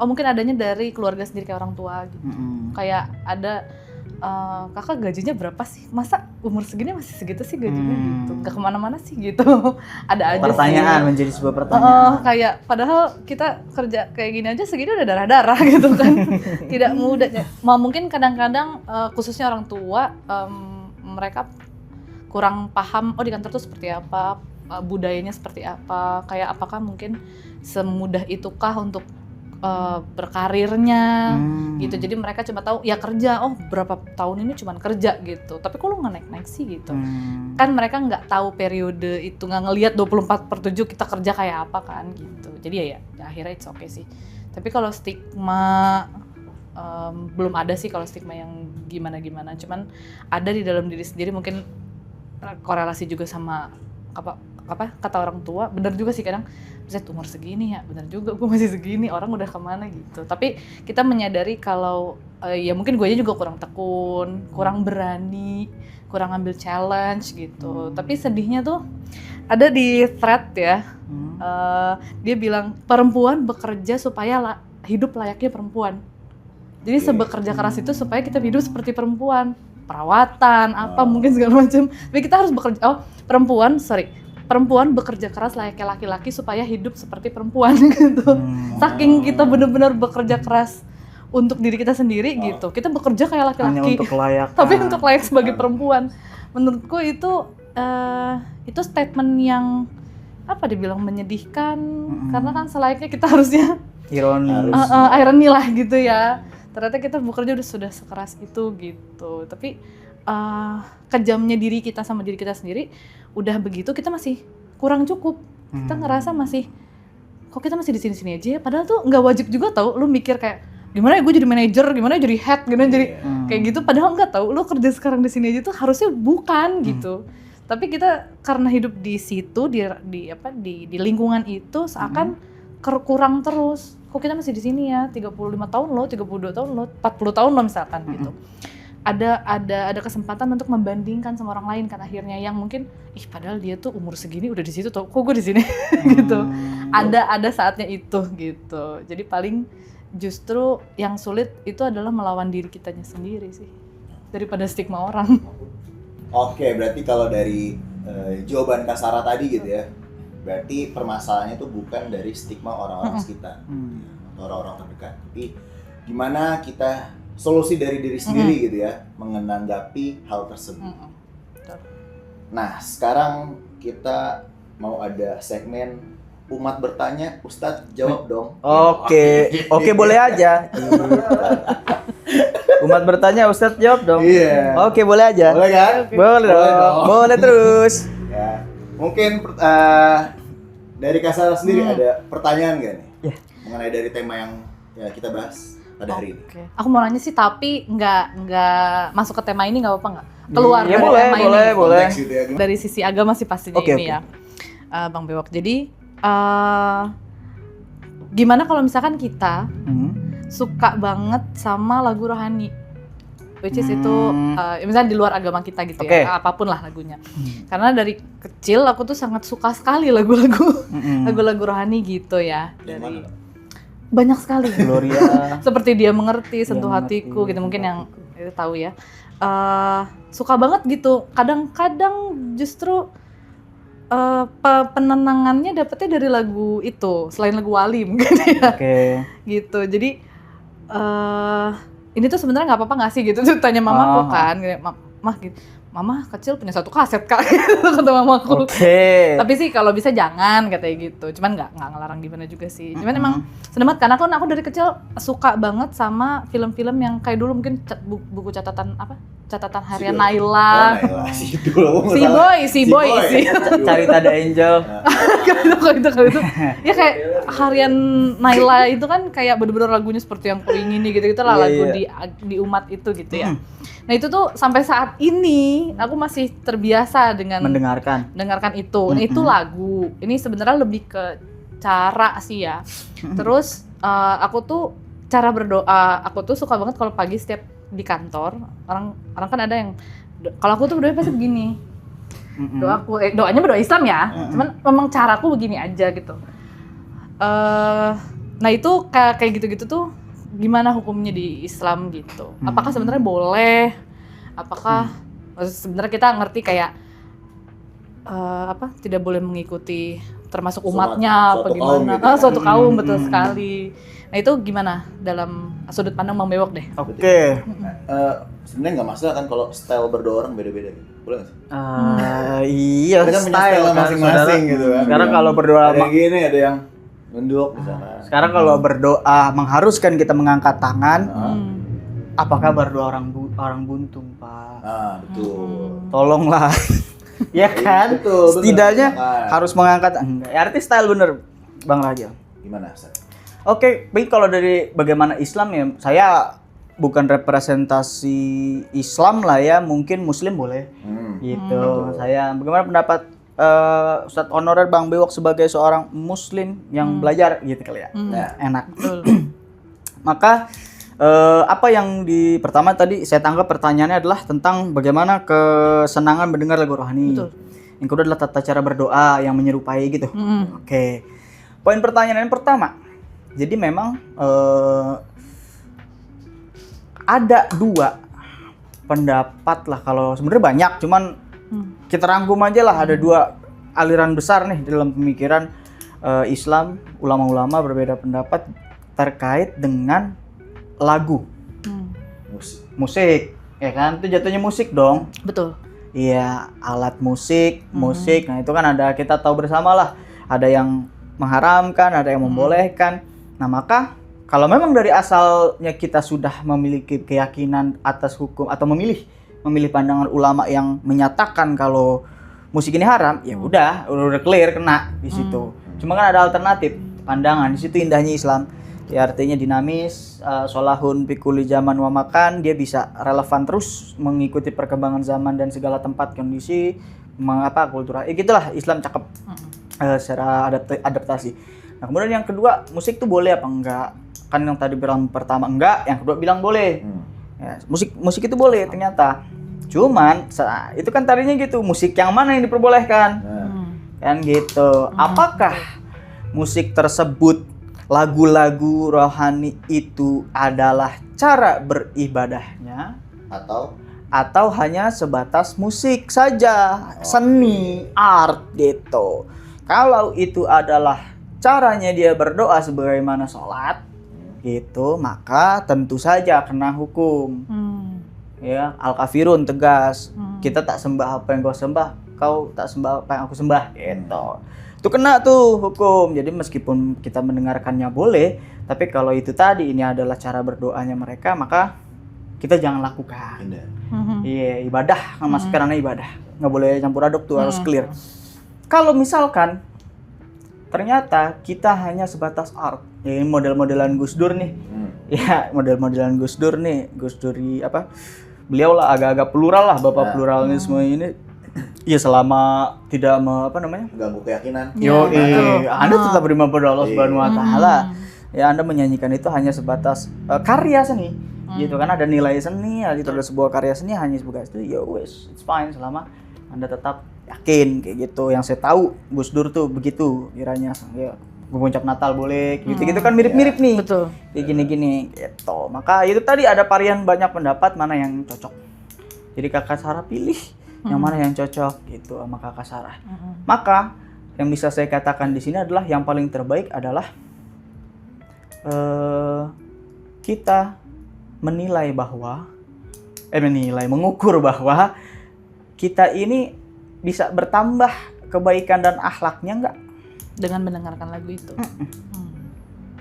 mungkin adanya dari keluarga sendiri kayak orang tua gitu. Kayak ada kakak gajinya berapa sih? Masa umur segini masih segitu sih gajinya gitu? Gak kemana-mana sih gitu. Ada aja pertanyaan sih. menjadi sebuah pertanyaan. Kayak padahal kita kerja kayak gini aja segini udah darah-darah gitu kan. Tidak mudah. Mungkin kadang-kadang khususnya orang tua mereka kurang paham di kantor tuh seperti apa, budayanya seperti apa, kayak apakah mungkin semudah itukah untuk berkarirnya gitu. Jadi mereka cuma tahu ya kerja, berapa tahun ini cuma kerja gitu, tapi kok lu nggak naik-naik sih gitu. Kan mereka nggak tahu periode itu, nggak ngelihat 24/7 kita kerja kayak apa kan gitu. Jadi ya akhirnya it's okay sih. Tapi kalau stigma belum ada sih, kalau stigma yang gimana-gimana, cuman ada di dalam diri sendiri, mungkin korelasi juga sama apa kata orang tua. Bener juga sih kadang, misalnya umur segini ya, bener juga gue masih segini, orang udah kemana gitu. Tapi kita menyadari kalau ya mungkin gue juga kurang tekun, kurang berani, kurang ambil challenge gitu. Tapi sedihnya tuh ada di thread ya, dia bilang perempuan bekerja supaya hidup layaknya perempuan. Jadi sebekerja keras itu supaya kita hidup seperti perempuan, perawatan, apa mungkin segala macam. Tapi kita harus bekerja, perempuan bekerja keras layaknya laki-laki supaya hidup seperti perempuan gitu. Saking kita benar-benar bekerja keras untuk diri kita sendiri gitu, kita bekerja kayak laki-laki. Hanya untuk layak. Tapi untuk layak sebagai perempuan. Menurutku itu statement yang apa dibilang menyedihkan, karena kan selayaknya kita harusnya Ironis. irony lah gitu ya. Ternyata kita bekerja sudah sekeras itu gitu. Tapi kejamnya diri kita sama diri kita sendiri udah begitu, kita masih kurang cukup. Kita ngerasa masih kok kita masih di sini-sini aja ya. Padahal tuh nggak wajib juga tau. Lu mikir kayak gimana ya gue jadi manajer, gimana ya jadi head, gimana jadi kayak gitu. Padahal nggak tau. Lu kerja sekarang di sini aja tuh harusnya bukan gitu. Tapi kita karena hidup di situ di lingkungan itu seakan kurang terus. Kok kita masih di sini ya, 35 tahun loh, 32 tahun loh, 40 tahun loh misalkan gitu. Ada kesempatan untuk membandingkan sama orang lain kan akhirnya, yang mungkin padahal dia tuh umur segini udah di situ tuh, kok gue di sini gitu. Ada saatnya itu gitu. Jadi paling justru yang sulit itu adalah melawan diri kitanya sendiri sih, daripada stigma orang. Oke, berarti kalau dari jawaban Kak Sarah tadi gitu ya, berarti permasalahannya tuh bukan dari stigma orang-orang sekitar, atau orang-orang terdekat, tapi gimana kita solusi dari diri sendiri gitu ya, menanggapi hal tersebut. Nah, sekarang kita mau ada segmen umat bertanya, Ustadz jawab dong. Oke, boleh aja. Umat bertanya, Ustadz jawab dong. Iya. Oke, boleh aja. Boleh kan? Boleh dong. Boleh terus. Ya, mungkin dari Kak Sarah sendiri ada pertanyaan nggak nih mengenai dari tema yang ya kita bahas pada hari ini? Aku mau nanya sih, tapi nggak masuk ke tema ini, nggak apa-apa nggak? Keluar dari tema ini. Boleh. Gitu ya. Dari sisi agama sih pastinya ini ya, Bang Bewok. Jadi gimana kalau misalkan kita suka banget sama lagu rohani, which is itu misalnya di luar agama kita gitu ya, apapun lah lagunya. Karena dari kecil aku tuh sangat suka sekali lagu-lagu rohani gitu ya. Dari banyak sekali. Gloria. Seperti Dia Mengerti, Sentuh Hatiku gitu, mungkin yang itu tahu ya. Suka banget gitu. Kadang-kadang justru penenangannya dapetnya dari lagu itu, selain lagu wali mungkin ya. Gitu. Jadi ini tuh sebenarnya nggak apa-apa nggak sih gitu, tuh tanya mamaku kan, mah gitu. Mama kecil punya 1 kaset kak, kata mamaku. Tapi sih kalau bisa jangan katanya gitu. Cuman nggak ngelarang gimana juga sih. Cuman emang seneng banget karena aku dari kecil suka banget sama film-film yang kayak dulu mungkin buku catatan harian Naila. Si boy. Carita the Angel. Kalau itu. Ya kayak harian Naila itu kan kayak bener-bener lagunya seperti yang ku ingini gitu lah, lagu di umat itu gitu ya. Nah itu tuh sampai saat ini aku masih terbiasa dengan mendengarkan itu. Nah itu lagu. Ini sebenarnya lebih ke cara sih ya. Terus aku tuh cara berdoa, aku tuh suka banget kalau pagi setiap di kantor, orang kan ada yang kalau aku tuh berdoa pasti begini. Doanya berdoa Islam ya. Cuman memang caraku begini aja gitu. Nah itu kayak gitu-gitu tuh gimana hukumnya di Islam gitu? Apakah sebenarnya boleh? Apakah sebenarnya kita ngerti kayak tidak boleh mengikuti termasuk umatnya apa gimana? Gitu. Suatu kaum betul sekali. Nah itu gimana dalam sudut pandang Bang Bewok deh? Sebenarnya nggak masalah kan kalau style berdoa orang beda-beda gitu. Boleh nggak sih? Iya, kan punya style masing-masing gitu kan. Sekarang kalau berdoa ada yang gini, ada yang nunduk misalkan. Sekarang kalau berdoa mengharuskan kita mengangkat tangan, apakah berdoa orang buntung, Pak? Betul. Tolonglah. Ya kan? Betul, setidaknya harus mengangkat. Enggak, arti style bener, Bang Rajal. Gimana, Ustaz? Oke, baik, kalau dari bagaimana Islam ya, saya bukan representasi Islam lah ya, mungkin Muslim boleh. Gitu. Saya bagaimana pendapat Ustadz Honorer Bang Bewok sebagai seorang Muslim yang belajar gitu kali ya. Enak. Maka Apa yang pertama tadi saya tangkap pertanyaannya adalah tentang bagaimana kesenangan mendengar lagu rohani. Betul. Yang kedua adalah tata cara berdoa yang menyerupai gitu. Oke. Poin pertanyaan yang pertama. Jadi memang ada dua pendapat lah, kalau sebenarnya banyak, cuman kita rangkum aja lah. Ada dua aliran besar nih dalam pemikiran Islam, ulama-ulama berbeda pendapat terkait dengan lagu, musik, ya kan? Itu jatuhnya musik dong. Betul. Iya, alat musik. Nah itu kan ada, kita tahu bersama lah, ada yang mengharamkan, ada yang membolehkan. Nah maka kalau memang dari asalnya kita sudah memiliki keyakinan atas hukum atau memilih pandangan ulama yang menyatakan kalau musik ini haram, ya udah clear, kena di situ. Cuma kan ada alternatif pandangan. Di situ indahnya Islam. Ya artinya dinamis, solahun pikuli zaman wa makan, dia bisa relevan terus mengikuti perkembangan zaman dan segala tempat kondisi, kultural. Gitulah Islam cakep secara adaptasi. Nah kemudian yang kedua, musik tuh boleh apa enggak? Kan yang tadi bilang pertama enggak, yang kedua bilang boleh. Ya, musik itu boleh ternyata. Cuman itu kan tadinya gitu, musik yang mana yang diperbolehkan? Kan gitu. Apakah musik tersebut, lagu-lagu rohani itu adalah cara beribadahnya atau hanya sebatas musik saja, seni, art gitu. Kalau itu adalah caranya dia berdoa sebagaimana sholat gitu, maka tentu saja kena hukum. Ya, al-kafirun tegas. Kita tak sembah apa yang kau sembah, kau tak sembah apa yang aku sembah gitu. Itu kena tuh hukum. Jadi meskipun kita mendengarkannya boleh, tapi kalau itu tadi ini adalah cara berdoanya mereka, maka kita jangan lakukan. Iya, ibadah, masih karena ibadah. Nggak boleh campur aduk tuh, harus clear. Kalau misalkan ternyata kita hanya sebatas art, ya ini model-modelan Gus Dur nih. Ya, model-modelan Gus Dur nih. Gus Duri apa? Beliau lah agak-agak plural lah, bapak pluralisme ini. Ya selama tidak ganggu keyakinan. Anda tetap beriman pada Allah Subhanahu wa taala. Ya Anda menyanyikan itu hanya sebatas karya seni. Gitu kan, ada nilai seni, itu ada sebuah karya seni hanya sebagai itu, ya wes, it's fine selama Anda tetap yakin kayak gitu. Yang saya tahu Gus Dur tuh begitu kiranya. Ya, Puncak Natal boleh, gitu-gitu kan mirip-mirip nih. Betul. Kayak gini-gini gitu. Maka itu tadi ada varian banyak pendapat mana yang cocok. Jadi Kakak Sarah pilih yang mana yang cocok gitu sama Kakak Sarah. Maka yang bisa saya katakan di sini adalah yang paling terbaik adalah kita mengukur bahwa kita ini bisa bertambah kebaikan dan akhlaknya enggak Dengan mendengarkan lagu itu.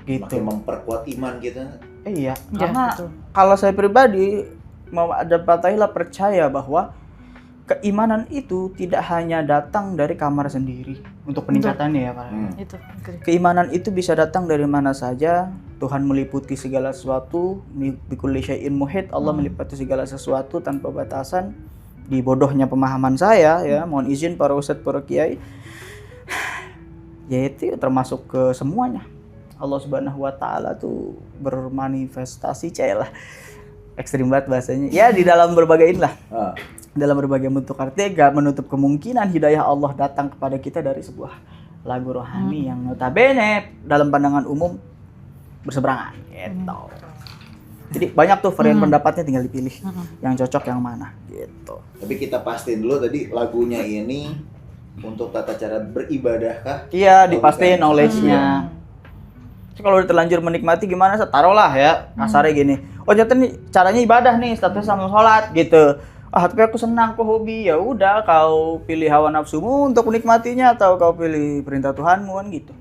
Gitu. Makin memperkuat iman kita. Iya, Ya, karena betul. kalau saya pribadi mau ada patahlah percaya bahwa keimanan itu tidak hanya datang dari kamar sendiri untuk peningkatannya ya Pak. Itu. Keimanan itu bisa datang dari mana saja. Tuhan meliputi segala sesuatu, bikulli syai'in muhit. Allah meliputi segala sesuatu tanpa batasan. Di bodohnya pemahaman saya ya, mohon izin para ustadz, para kiai. Ya itu termasuk ke semuanya. Allah Subhanahu wa taala tuh bermanifestasi lah. Ekstrim banget bahasanya. Ya di dalam berbagai inilah. Dalam berbagai bentuk, artinya gak menutup kemungkinan hidayah Allah datang kepada kita dari sebuah lagu rohani yang notabene dalam pandangan umum berseberangan gitu. Jadi banyak tuh varian pendapatnya, tinggal dipilih yang cocok yang mana gitu. Tapi kita pastiin dulu tadi lagunya ini untuk tata cara beribadah kah? Iya, dipastiin knowledge-nya. Kalau udah terlanjur menikmati gimana, taruhlah ya kasarnya gini. Oh ternyata nih caranya ibadah nih, statusnya sama sholat gitu. Tapi aku senang, aku hobi. Ya udah, kau pilih hawa nafsumu untuk menikmatinya atau kau pilih perintah Tuhanmu kan gitu.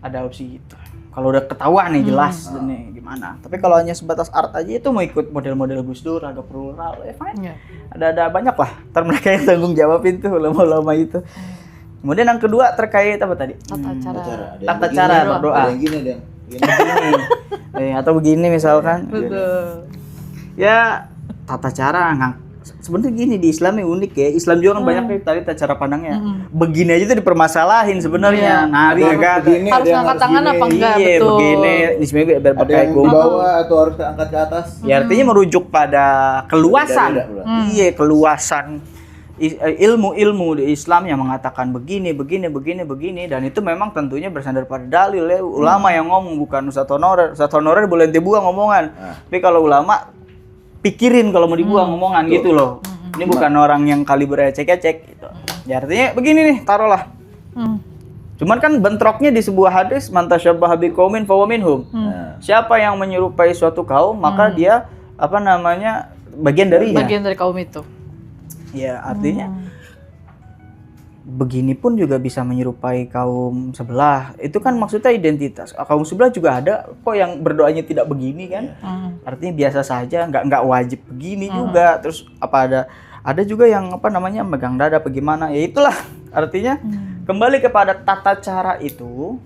Ada opsi gitu. Kalau udah ketahuan nih jelas nih gimana. Tapi kalau hanya sebatas art aja itu mau ikut model-model Gus Dur, agak plural, ya fine. Ada banyak lah. Ntar mereka yang tanggung jawabin tuh ulama-ulama itu. Kemudian yang kedua terkait apa tadi? Tata cara berdoa. Ada yang gini. Atau begini misalkan. Betul. Ya tata cara sebenarnya gini di Islam yang unik ya. Islam juga kan banyak nih tadi cara pandangnya. Begini aja tuh dipermasalahin sebenarnya. Nabi Ada yang kan begini, Harus ada yang ngangkat tangan gini. apa enggak? iya Betul. begini. Ini sebenarnya biar Ada pakai yang di gum. bawah atau harus angkat ke atas. Ya artinya merujuk pada keluasan. Beda-beda berarti. Iya, keluasan ilmu-ilmu di Islam yang mengatakan begini dan itu memang tentunya bersandar pada dalil ya. Ulama yang ngomong bukan Ustadz Honorer. Ustadz Honorer boleh dibuang omongan. Tapi kalau ulama pikirin kalau mau dibuang omongan gitu loh. Ini bukan orang yang kaliber ecek-ecek gitu. Ya artinya begini nih, taruhlah. Cuman kan bentroknya di sebuah hadis man tasyabbaha biqaumin fahuwa minhum. Siapa yang menyerupai suatu kaum maka dia bagian darinya. Bagian dari kaum itu. Ya artinya begini pun juga bisa menyerupai kaum sebelah. Itu kan maksudnya identitas. Kaum sebelah juga ada kok yang berdoanya tidak begini kan. Artinya biasa saja, nggak wajib begini juga. Terus ada juga yang megang dada bagaimana. Ya itulah artinya kembali kepada tata cara itu.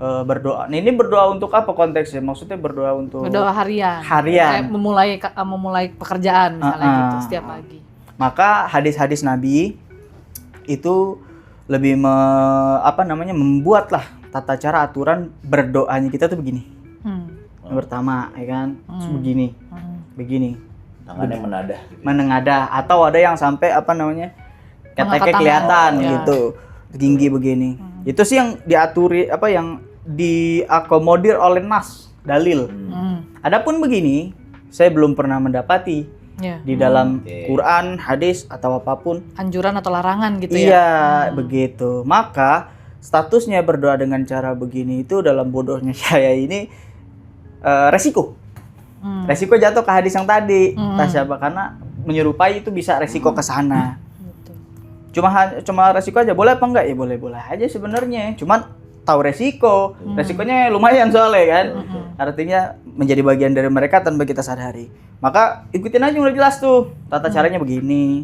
Berdoa. Nah, ini berdoa untuk apa konteksnya? Maksudnya berdoa untuk Berdoa harian. Harian. Kayak memulai pekerjaan misalnya gitu setiap pagi. Maka hadis-hadis Nabi itu lebih membuatlah tata cara aturan berdoanya kita tuh begini. Yang pertama, ya kan, begini. Tangannya menadah. Gitu. Menengadah atau ada yang sampai keteknya Mengangkat kelihatan tangan, ya. gitu, tinggi begini. Itu sih yang diaturi yang diakomodir oleh nas dalil. Adapun begini, saya belum pernah mendapati. Ya. Di dalam Quran, hadis atau apapun Anjuran atau larangan gitu ya. iya begitu. Maka statusnya berdoa dengan cara begini itu dalam bodohnya saya ini resiko. Resiko jatuh ke hadis yang tadi tasyabah karena menyerupai itu bisa resiko ke sana. Cuma resiko aja boleh apa enggak ya boleh aja sebenarnya. Cuman tahu resiko, resikonya lumayan soalnya kan. Artinya menjadi bagian dari mereka tanpa kita sadari. Maka ikutin aja udah jelas tuh tata caranya begini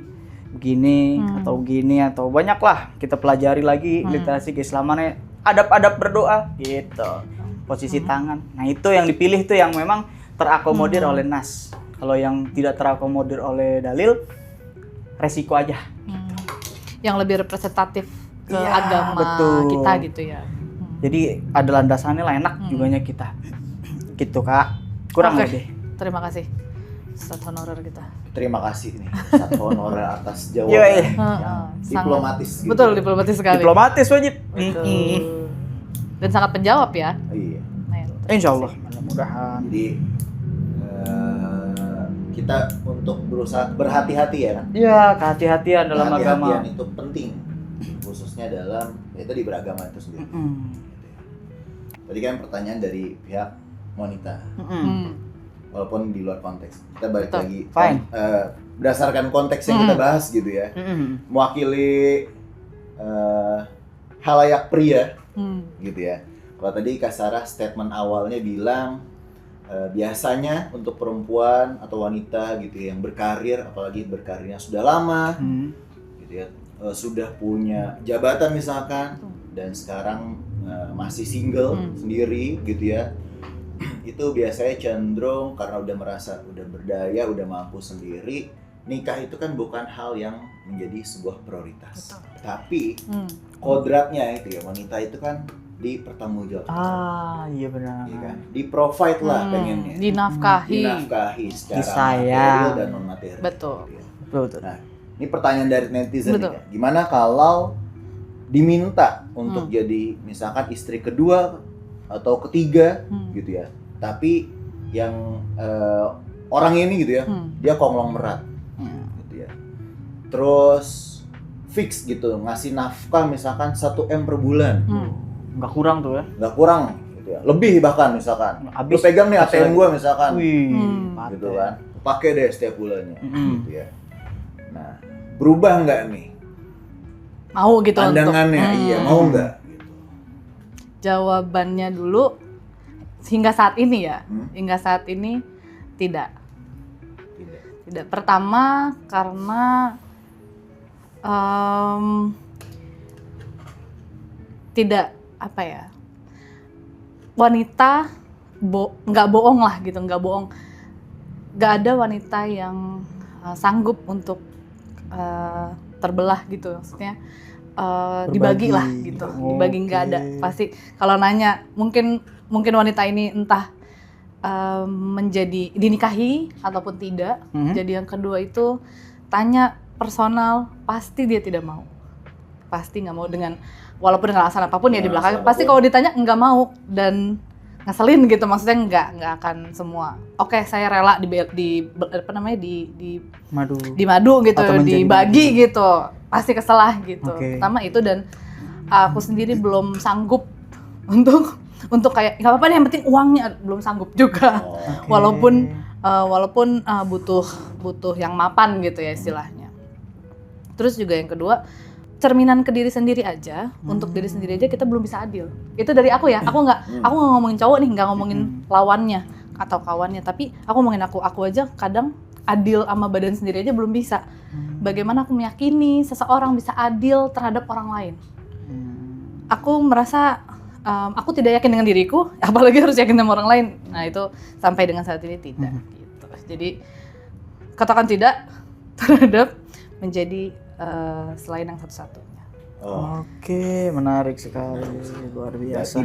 atau begini atau banyak lah kita pelajari lagi literasi keislamannya, adab-adab berdoa gitu. Posisi tangan. Nah, itu yang dipilih tuh yang memang terakomodir oleh nas. Kalau yang tidak terakomodir oleh dalil resiko aja. Yang lebih representatif ke Iya, agama betul. kita gitu ya. Jadi ada landasannya lah enak juganya kita. Gitu, Kak. Kurang Oke. lebih. Terima kasih Ustadz Honorer kita. Terima kasih nih Ustadz Honorer atas jawaban Yoi. yang diplomatis. Sangat, Gitu. betul diplomatis sekali. Diplomatis wajib. Betul. Dan sangat penjawab ya. Iya. Nah, itu. Insya Allah, mudah-mudahan. Jadi kita untuk berusaha berhati-hati ya kan. Iya, kehati-hatian dalam agama. Kehati-hatian itu penting, khususnya dalam di beragama itu sendiri. Tadi kan pertanyaan dari pihak wanita, walaupun di luar konteks. Kita balik Betul. lagi, Fine. berdasarkan konteks yang kita bahas gitu ya, mewakili halayak pria, gitu ya. Kalau tadi Kak Sarah statement awalnya bilang biasanya untuk perempuan atau wanita gitu ya, yang berkarir, apalagi berkarirnya sudah lama, gitu ya, sudah punya jabatan misalkan, dan sekarang masih single sendiri gitu ya, itu biasanya cenderung karena udah merasa udah berdaya, udah mampu sendiri, nikah itu kan bukan hal yang menjadi sebuah prioritas. Tapi kodratnya itu ya, wanita itu kan dipertanggungjawabkan. Iya benar. Ya kan? Di-provide lah pengennya. Dinafkahi secara Disayang. material dan non materi. Betul. Gitu ya. Betul. Nah, ini pertanyaan dari netizen nih, Betul. Kak. Gimana kalau diminta untuk jadi misalkan istri kedua atau ketiga gitu ya. Tapi yang orang ini gitu ya, dia konglomerat gitu ya. Terus fix gitu ngasih nafkah misalkan 1M per bulan. Nggak kurang tuh ya. Nggak kurang gitu ya. Lebih bahkan misalkan. Lu Habis. pegang nih ATM gua misalkan. Wih, Gitu kan. Pakai deh setiap bulannya gitu ya. Nah, berubah nggak nih Mau gitu pandangannya? untuk Iya, mau nggak gitu. Jawabannya dulu hingga saat ini ya. Hingga saat ini tidak. Tidak. Pertama karena tidak apa ya, wanita nggak bohong lah gitu, nggak bohong, nggak ada wanita yang sanggup untuk terbelah gitu, maksudnya dibagi lah gitu, dibagi nggak ada. Pasti kalau nanya mungkin wanita ini entah menjadi dinikahi ataupun tidak. Jadi yang kedua itu tanya personal, pasti dia tidak mau, pasti nggak mau dengan walaupun dengan alasan apapun ya di belakang. Pasti kalau ditanya nggak mau dan ngeselin gitu, maksudnya nggak akan semua. Oke, saya rela di madu gitu, dibagi gitu, pasti keselah gitu. Pertama itu, dan aku sendiri belum sanggup untuk kayak nggak apa-apa deh, yang penting uangnya, belum sanggup juga. Walaupun butuh yang mapan gitu ya istilahnya. Terus juga yang kedua, cerminan ke diri sendiri aja. Untuk diri sendiri aja kita belum bisa adil. Itu dari aku ya. Aku nggak ngomongin cowok nih, nggak ngomongin lawannya atau kawannya, tapi aku ngomongin aku aja kadang adil sama badan sendiri aja belum bisa. Bagaimana aku meyakini seseorang bisa adil terhadap orang lain? Aku merasa aku tidak yakin dengan diriku, apalagi harus yakin sama orang lain. Nah itu sampai dengan saat ini tidak. Gitu. Jadi katakan tidak terhadap menjadi selain yang satu-satunya. Oke, menarik sekali, luar biasa.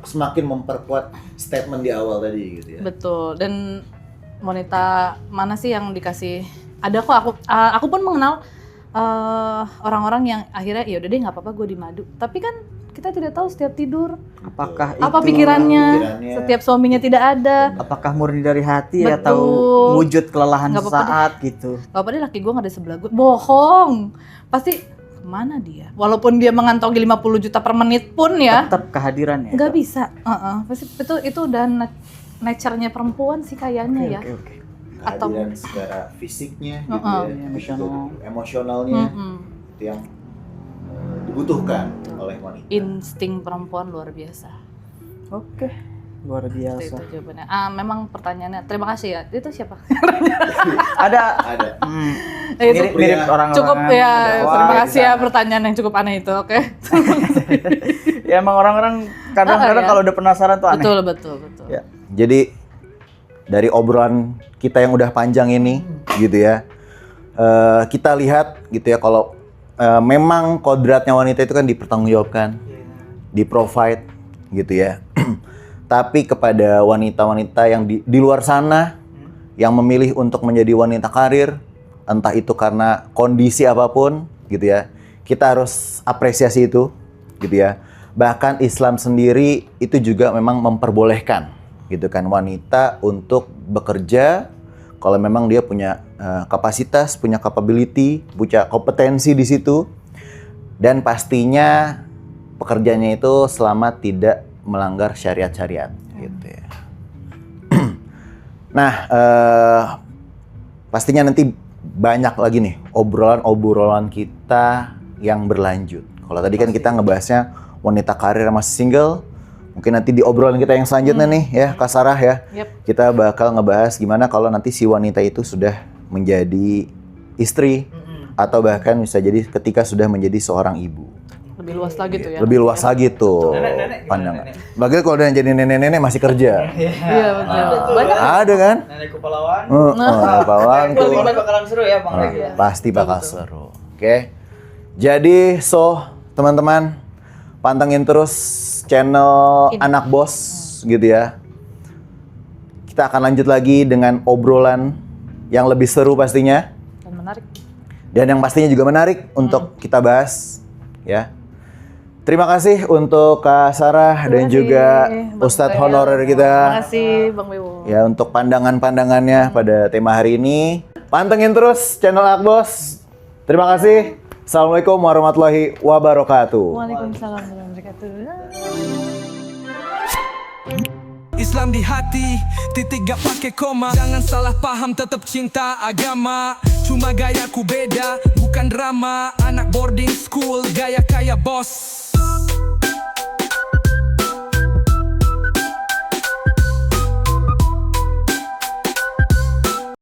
Semakin memperkuat statement di awal tadi gitu ya. Betul. Dan wanita mana sih yang dikasih? Ada kok, aku pun mengenal orang-orang yang akhirnya ya udah deh nggak apa-apa gue di madu. Tapi kan kita tidak tahu setiap tidur apakah apa pikirannya, setiap suaminya tidak ada. Apakah murni dari hati Betul. atau wujud kelelahan sesaat gitu. Gak apa-apa deh, laki gue gak ada sebelah gue. Bohong. Pasti kemana dia? Walaupun dia mengantongi 50 juta per menit pun ya. Tetap kehadirannya. Gak bisa. Pasti itu udah nature-nya perempuan sih kayaknya ya. Oke. Atau Kehadiran secara fisiknya gitu ya, emosionalnya itu yang dibutuhkan oleh wanita. Insting perempuan luar biasa. Oke, luar biasa. Itu jawabannya. Memang pertanyaannya. Terima kasih ya. Itu siapa? Ada. Mirip orang-orang. Cukup ya. Terima kasih ya pertanyaan yang cukup aneh itu. Oke. Ya emang orang-orang kadang-kadang kalau udah penasaran tuh aneh. Betul. Ya. Jadi dari obrolan kita yang udah panjang ini gitu ya, kita lihat gitu ya, kalau memang kodratnya wanita itu kan dipertanggungjawabkan, di-provide gitu ya. Tapi kepada wanita-wanita yang di luar sana yang memilih untuk menjadi wanita karir, entah itu karena kondisi apapun gitu ya, kita harus apresiasi itu gitu ya. Bahkan Islam sendiri itu juga memang memperbolehkan gitu kan wanita untuk bekerja kalau memang dia punya kapasitas, punya capability, punya kompetensi di situ, dan pastinya pekerjaannya itu selama tidak melanggar syariat-syariat gitu ya. Nah, pastinya nanti banyak lagi nih obrolan kita yang berlanjut. Kalau tadi kan kita ngebahasnya wanita karir masih single. Mungkin nanti di obrolan kita yang selanjutnya nih ya, Kak Sarah ya. Kita bakal ngebahas gimana kalau nanti si wanita itu sudah menjadi istri atau bahkan bisa jadi ketika sudah menjadi seorang ibu. Lebih luas lagi tuh ya. Lebih luas lagi tuh pandangan. Bagi kalau udah jadi nenek-nenek masih kerja. Iya betul. Banyak. Ada kan? Nenek Kepulauan. Kepulauan tuh. Bakalan seru ya Bang. Pasti bakal seru. Oke. Jadi teman-teman pantengin terus channel Anak Bos gitu ya. Kita akan lanjut lagi dengan obrolan yang lebih seru pastinya. Dan menarik. Dan yang pastinya juga menarik untuk kita bahas ya. Terima kasih untuk Kak Sarah dan juga Ustadz honorer kita. Terima kasih Bang Bewo. Ya untuk pandangan-pandangannya pada tema hari ini. Pantengin terus channel Anak Bos. Terima kasih. Assalamualaikum warahmatullahi wabarakatuh. Waalaikumsalam warahmatullahi wabarakatuh. Islam di hati, titik gak pakai koma. Jangan salah paham, tetap cinta agama. Cuma gayaku beda, bukan drama. Anak boarding school, gaya kayak bos.